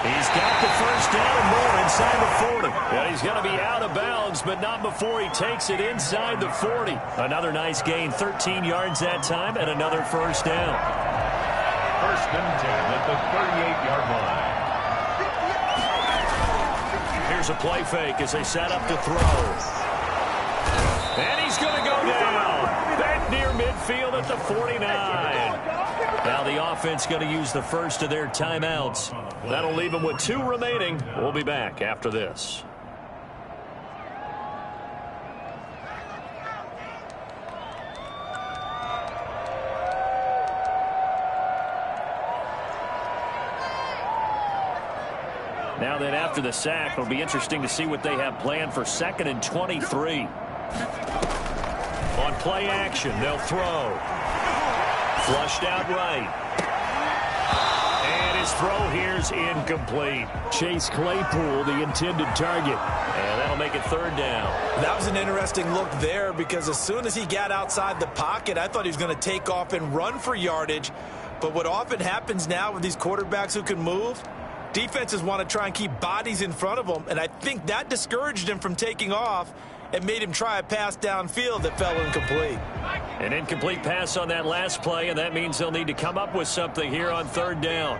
He's got the first down and more inside the 40. And he's going to be out of bounds, but not before he takes it inside the 40. Another nice gain, 13 yards that time, and another first down. 1st and 10 at the 38-yard line. Here's a play fake as they set up to throw. And he's going to go down. Back near midfield at the 49. Now the offense going to use the first of their timeouts. That'll leave them with 2 remaining. We'll be back after this. Now then, after the sack, it'll be interesting to see what they have planned for 2nd and 23. On play action, they'll throw. Flushed out right. And his throw here's incomplete. Chase Claypool, the intended target. And that'll make it 3rd down. That was an interesting look there because as soon as he got outside the pocket, I thought he was going to take off and run for yardage. But what often happens now with these quarterbacks who can move, defenses want to try and keep bodies in front of them, and I think that discouraged him from taking off and made him try a pass downfield that fell incomplete. An incomplete pass on that last play, and that means they'll need to come up with something here on 3rd down.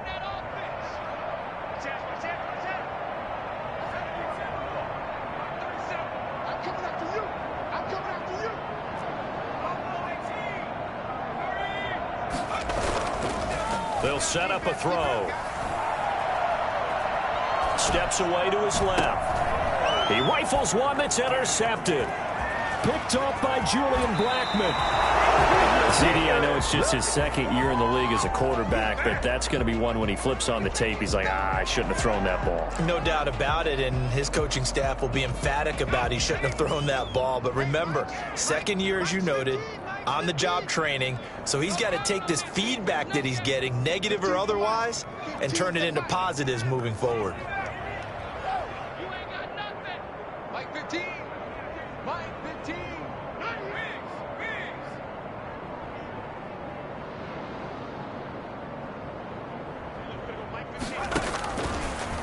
They'll set up a throw. steps away to his left. He rifles one that's intercepted. Picked off by Julian Blackmon. CD, I know it's just his second year in the league as a quarterback, but that's going to be one when he flips on the tape. He's like, I shouldn't have thrown that ball. No doubt about it, and his coaching staff will be emphatic about he shouldn't have thrown that ball. But remember, second year, as you noted, on-the-job training, so he's got to take this feedback that he's getting, negative or otherwise, and turn it into positives moving forward. You ain't got nothing. Mike 15. Mike 15.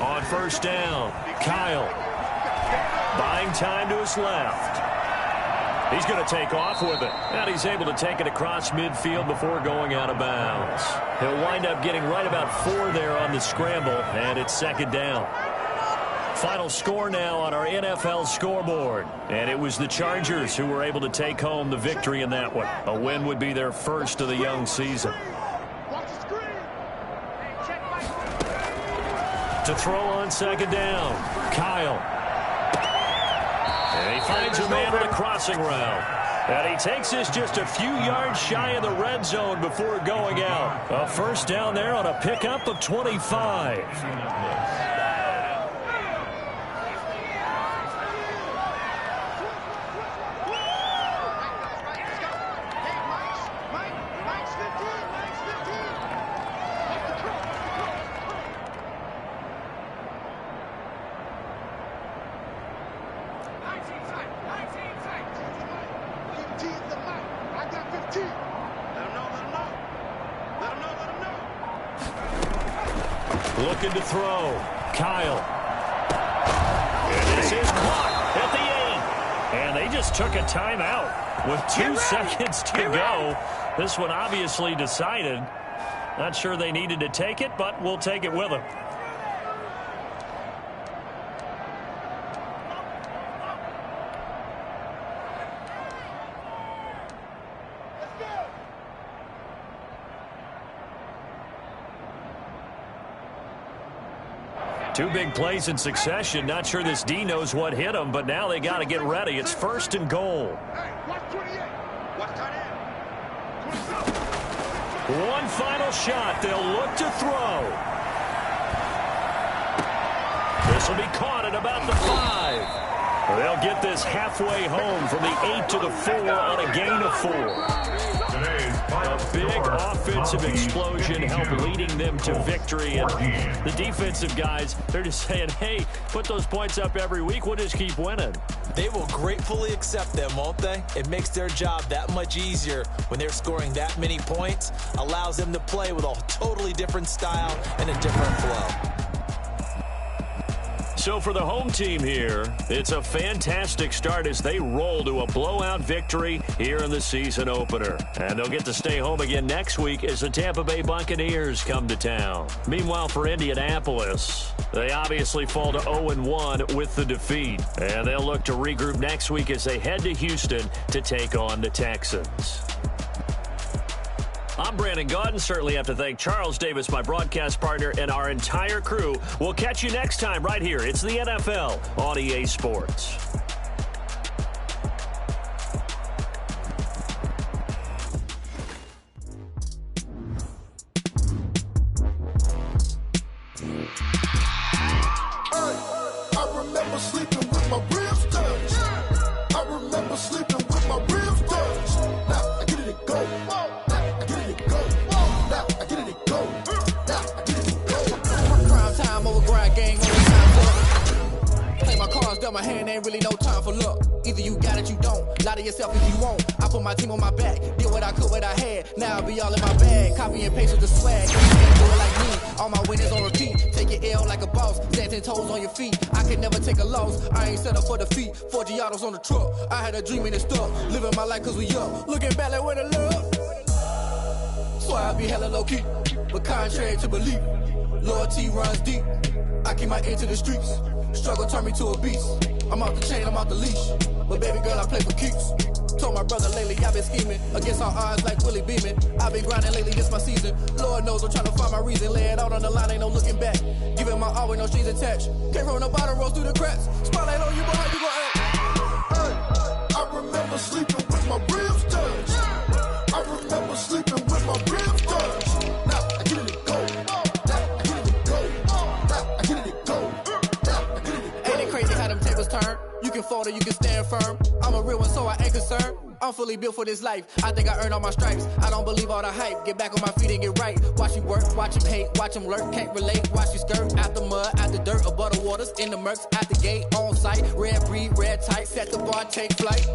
On first down, Kyle buying time to his left. He's going to take off with it, and he's able to take it across midfield before going out of bounds. He'll wind up getting right about 4 there on the scramble, and it's second down. Final score now on our NFL scoreboard, and it was the Chargers who were able to take home the victory in that one. A win would be their first of the young season. To throw on second down, Kyle. And he finds a man on a crossing route. And he takes this just a few yards shy of the red zone before going out. A first down there on a pickup of 25. Looking to throw. Kyle. And this is caught at the 8. And they just took a timeout with 2 seconds to go. This one obviously decided. Not sure they needed to take it, but we'll take it with them. Two big plays in succession. Not sure this D knows what hit him, but now they got to get ready. It's first and goal. One final shot. They'll look to throw. This will be caught at about the 5. They'll get this halfway home from the 8 to the 4 on a gain of 4. A big offensive explosion helped leading them to victory. And the defensive guys, they're just saying, hey, put those points up every week. We'll just keep winning. They will gratefully accept them, won't they? It makes their job that much easier when they're scoring that many points. Allows them to play with a totally different style and a different flow. So for the home team here, it's a fantastic start as they roll to a blowout victory here in the season opener. And they'll get to stay home again next week as the Tampa Bay Buccaneers come to town. Meanwhile, for Indianapolis, they obviously fall to 0-1 with the defeat. And they'll look to regroup next week as they head to Houston to take on the Texans. I'm Brandon Gaudin. Certainly have to thank Charles Davis, my broadcast partner, and our entire crew. We'll catch you next time right here. It's the NFL on EA Sports. I remember sleeping with my ribs touched. I remember sleeping with my ribs touched. Now I get it to go. My hand ain't really no time for luck. Either you got it, you don't. Lie to yourself if you won't. I put my team on my back. Did what I could, what I had. Now I'll be all in my bag. Copy and paste with the swag. You can't do it like me. All my winners on repeat. Take your L like a boss. Stand 10 toes on your feet. I can never take a loss. I ain't set up for defeat. 4 Giottos on the truck. I had a dream and it stuck. Living my life cause we up. Looking back like where the love. So I be hella low key. But contrary to belief, loyalty runs deep. I keep my ear to the streets. Struggle turned me to a beast. I'm off the chain, I'm off the leash. But baby girl, I play for keeps. Told my brother lately I've been scheming against all odds like Willie Beeman. I've been grinding lately, this my season. Lord knows I'm trying to find my reason. Lay it out on the line, ain't no looking back. Giving my all with no strings attached. Came from the bottom, rose through the cracks. Spotlight on you, but how you gon' act? I remember sleeping with my ribs touched. I remember sleeping with my ribs touched. Now I get it go. Now I get it go. Now I get it go. Now I get it go. Ain't it crazy how them tables turn? You can fold or you can stand firm. I'm a real one, so I ain't concerned. I'm fully built for this life. I think I earned all my stripes. I don't believe all the hype. Get back on my feet and get right. Watch you work, watch him hate, watch him lurk. Can't relate, watch you skirt. Out the mud, out the dirt, above the waters, in the murks, at the gate, on site. Red breed, red tight, set the bar, take flight.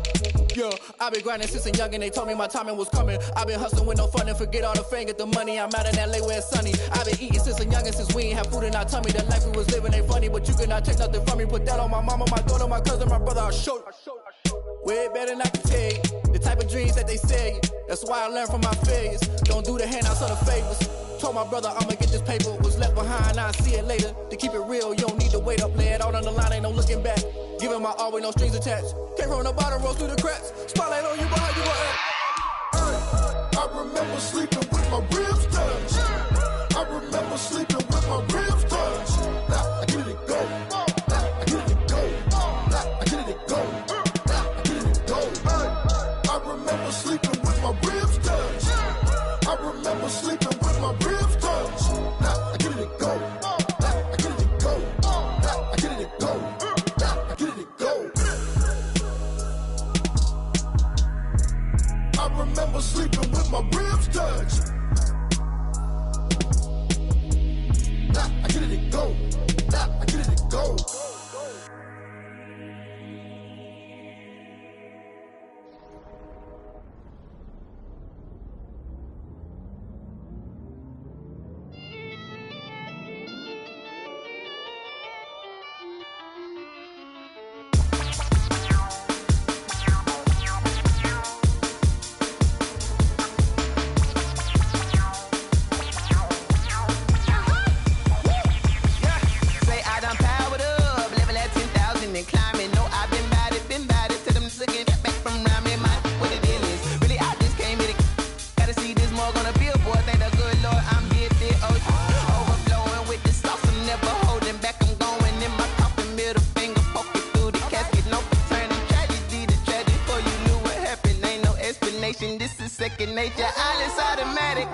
Yeah, I been grinding since a young and they told me my timing was coming. I been hustling with no fun and forget all the fame, get the money. I'm out in LA where it's sunny. I been eating since a young and since we ain't have food in our tummy. The life we was living ain't funny, but you cannot take nothing from me. Put that on my mama, my daughter, my cousin, my brother, I'll show you. Way better than I can tell you. The type of dreams that they sell you. That's why I learned from my failures. Don't do the handouts or the favors. Told my brother I'ma get this paper. Was left behind, I'll see it later. To keep it real, you don't need to wait up. Lay it out on the line, ain't no looking back. Giving my all with no strings attached. Came from the bottom, rose through the cracks. Spotlight on you, but how you gon' act? I remember sleeping with my ribs touched. I remember sleeping with my ribs touched. Now I get it go. Now I get it go. Now I get it go. Now I get it go. I remember sleeping with my ribs touched. I remember sleeping with my ribs touched. Now I get it go. Now I get it go. Now I get it go. Now I get it go. I remember sleeping with my ribs touched. Now I get it go. Now I get it go. This is second nature, all is automatic.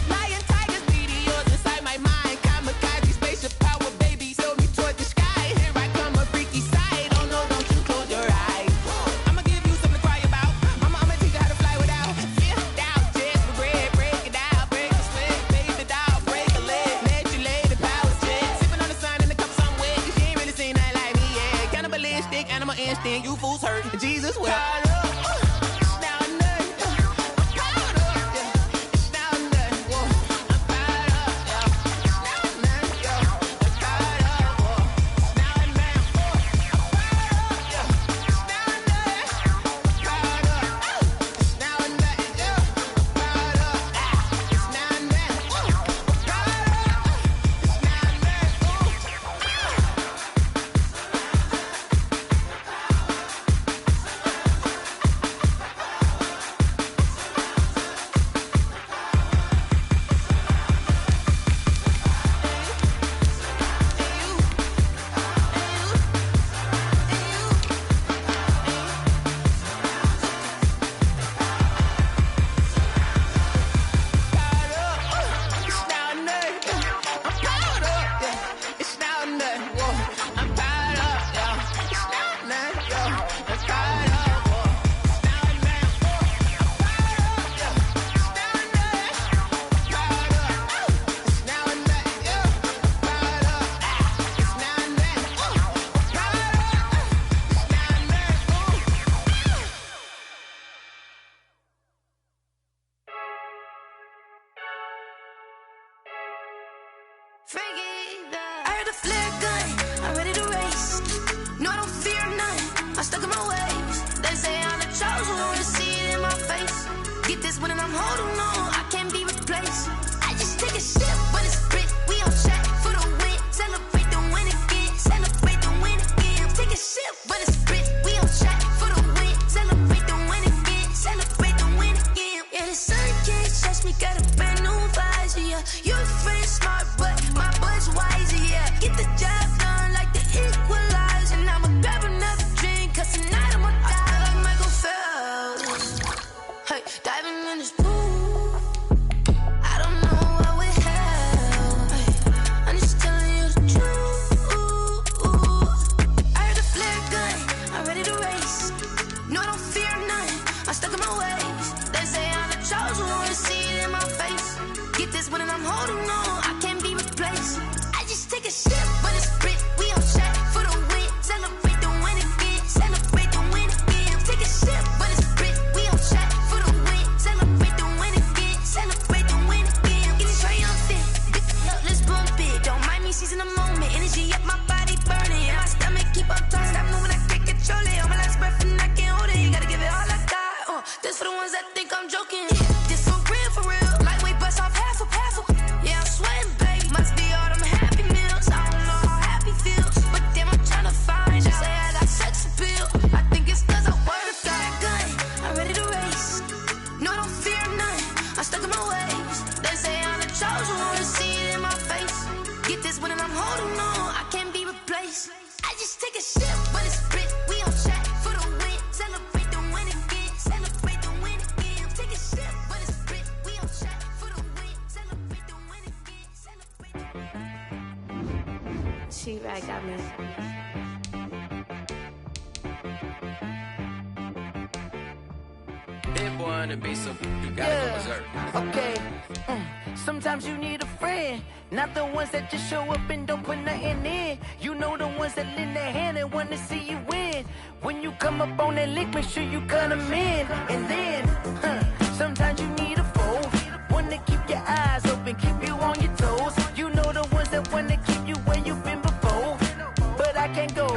Lion, tigers, meteors inside my mind. Kamikaze, spaceship power, baby. Sold me towards I'm stuck in my ways. They say I'm the chosen one, to see it in my face. Get this when I'm holding on, I can't be replaced. I just take a sip, but it's split. We on track for the win. Celebrate the win again. Celebrate the win again. Take a sip, but it's split. We on track for the win. Celebrate the win again. Celebrate the win again. Yeah, the sun can't touch me. Got a brand new visor. Yeah, you're friend smart, but my bud's wiser. Yeah, get the job done like the equalizer. And I'ma grab another drink, 'cause tonight I'ma die like Michael Phelps. Hey, diving in this pool. I don't know what we have. Hey, I'm just telling you the truth. I heard a flare gun. I'm ready to race. No, I don't fear none. I'm stuck in my ways. They say I'm the chosen one, to see it in my face. Get this when I'm holding on, I can't be replaced. I just take a sip, but it's split. We on track for the win. Celebrate the win again. Celebrate the win again. Take a sip, but it's split. We on track for the win. Celebrate the win again. Celebrate the win again. Getting triumphant. Let's bump it. Don't mind me seizing the moment. Energy up my body burning. And my stomach keep up talking. Stop moving, I can't control it. On my last breath and I can't hold it. You gotta give it all I got. This for the ones that think I'm joking. This for real, for real. Lightweight bust off half a. Yeah, I'm sweating, babe. Must be all them happy meals. I don't know how happy feels, but damn, I'm trying to find out. Say I got sex appeal. I think it's 'cause I wear the flag gun. I'm ready to race. No, I don't fear none. I'm stuck in my ways. They say I'm the chosen one, to see it in my face. Get this when I'm holding on, I can't be replaced. I just take a sip, but it's split. We on track for the win. Celebrate the win again. Celebrate the win again. Take a sip, but it's split. We on track for the win. Celebrate the win again. Celebrate the win. She-Rag got me. Big boy on the beat, so you gotta go berserk. Okay. Sometimes you need a friend, not the ones that just show up and don't put nothing in. You know the ones that lend their hand and want to see you win. When you come up on that lick, make sure you cut them in. And then, sometimes you need a foe, one to keep your eyes open, keep you on your toes. You know the ones that want to keep you where you've been before. But I can't go,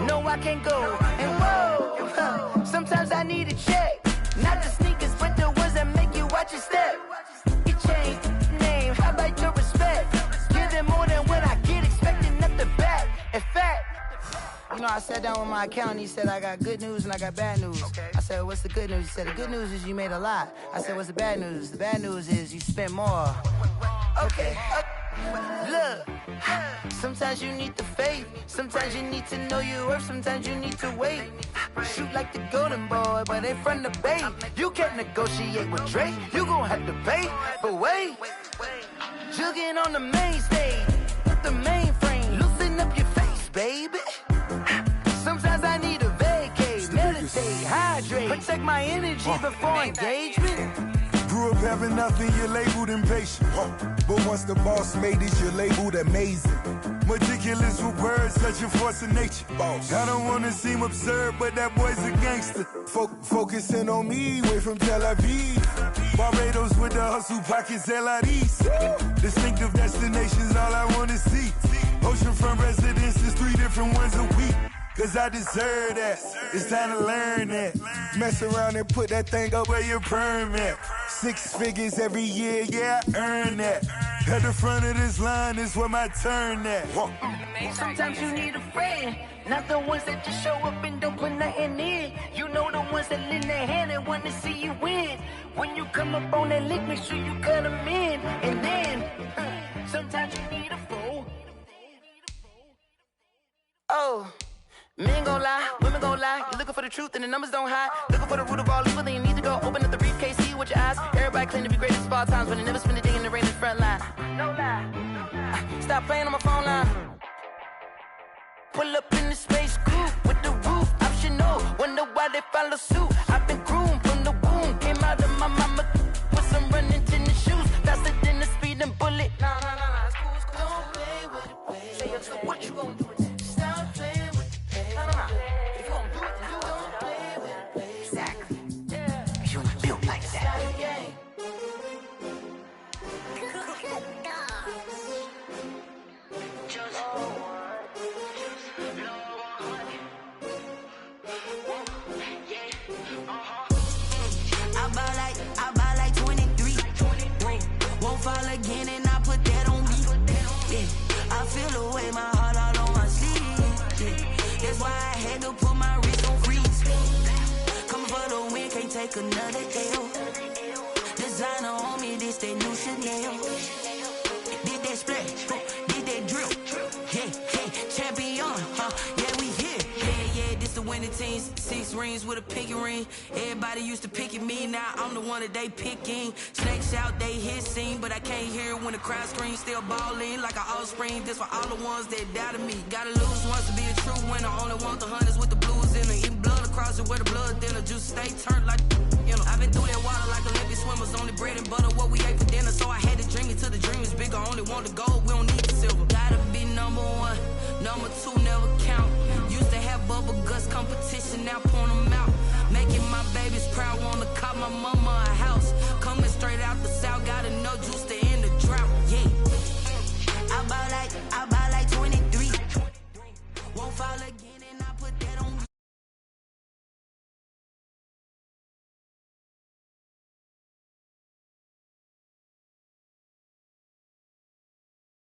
no I can't go. And whoa, sometimes I need a check. Not the sneakers, but the ones that make you watch your step. You change name, how about your respect? Give them more than what I get, expecting nothing back. In fact, you know, I sat down with my accountant, he said I got good news and I got bad news. I said, what's the good news? He said, the good news is you made a lot. I said, what's the bad news? The bad news is you spent more. Okay. Look, sometimes you need the faith. Sometimes you need to know your worth. Sometimes you need to wait. Shoot like the golden boy, but they from the bay. You can't negotiate with Drake. You gon' have to pay. But wait, jugging on the main stage with the mainframe. Loosen up your face, baby. Sometimes I need a vacate, meditate, hydrate, protect my energy before engagement. Grew up having nothing, you're labeled impatient. But once the boss made it, you're labeled amazing. Meticulous with words, such a force of nature. I don't wanna seem absurd, but that boy's a gangster. Focusing on me, way from Tel Aviv. Barbados with the hustle pockets, LIDs. Distinctive destinations, all I wanna see. Oceanfront residences, 3 different ones a week. 'Cause I deserve that, it's time to learn that. Mess around and put that thing up where your perm at. 6 figures every year, yeah, I earn that. At the front of this line is where my turn at. Sometimes you need a friend, not the ones that just show up and don't put nothing in. You know the ones that lend their hand and want to see you win. When you come up on that lick, make sure you cut them in. And then, sometimes you need a foe. Oh. Men gon' lie, women gon' lie. You're looking for the truth and the numbers don't hide. Looking for the root of all evil, then you need to go open up the briefcase, see with your eyes. Everybody claim to be great at all times, but they never spend a day in the rain in the front line. No lie. Stop playing on my phone line. Pull up in the space coupe with the roof optional. Wonder why they follow suit. I've been groomed from the womb. Came out of my mama with some running tennis shoes. Faster than the speeding bullet. Nah, it's cool, it's cool. Don't play with it, baby. Say so what you gon' do? Stop playing with it. If you gon' do it, then do it. Don't play with it, baby. Exactly. Yeah. You ain't built like that. again and I put that on me. Yeah, I feel the way, my heart all on my sleeve. Yeah, that's why I had to put my wrist on freeze. Coming for the win, can't take another L. Designer on me, this that new Chanel. Did that splash, did that drill. Yeah, champion, yeah, we here. Yeah, this the winning team. 6 rings with a pinky ring. Everybody used to picking me, now I'm the one that they picking. Snakes out, they hit scene, but I can't hear when the crowd screams. Still balling like an offspring. This for all the ones that doubted me. Gotta lose once to be a true winner. Only want the hunters with the blues in it. Eating blood across it where the blood thinner. Juice stay turned like, you know. I've been through that water like Olympic swimmers. Only bread and butter what we ate for dinner. So I had to dream it till the dream is bigger. Only want the gold, we don't need the silver. Gotta be number 1, number 2 never count. Used to have bubble guts competition, now point them out. Making my babies proud, wanna cop my mama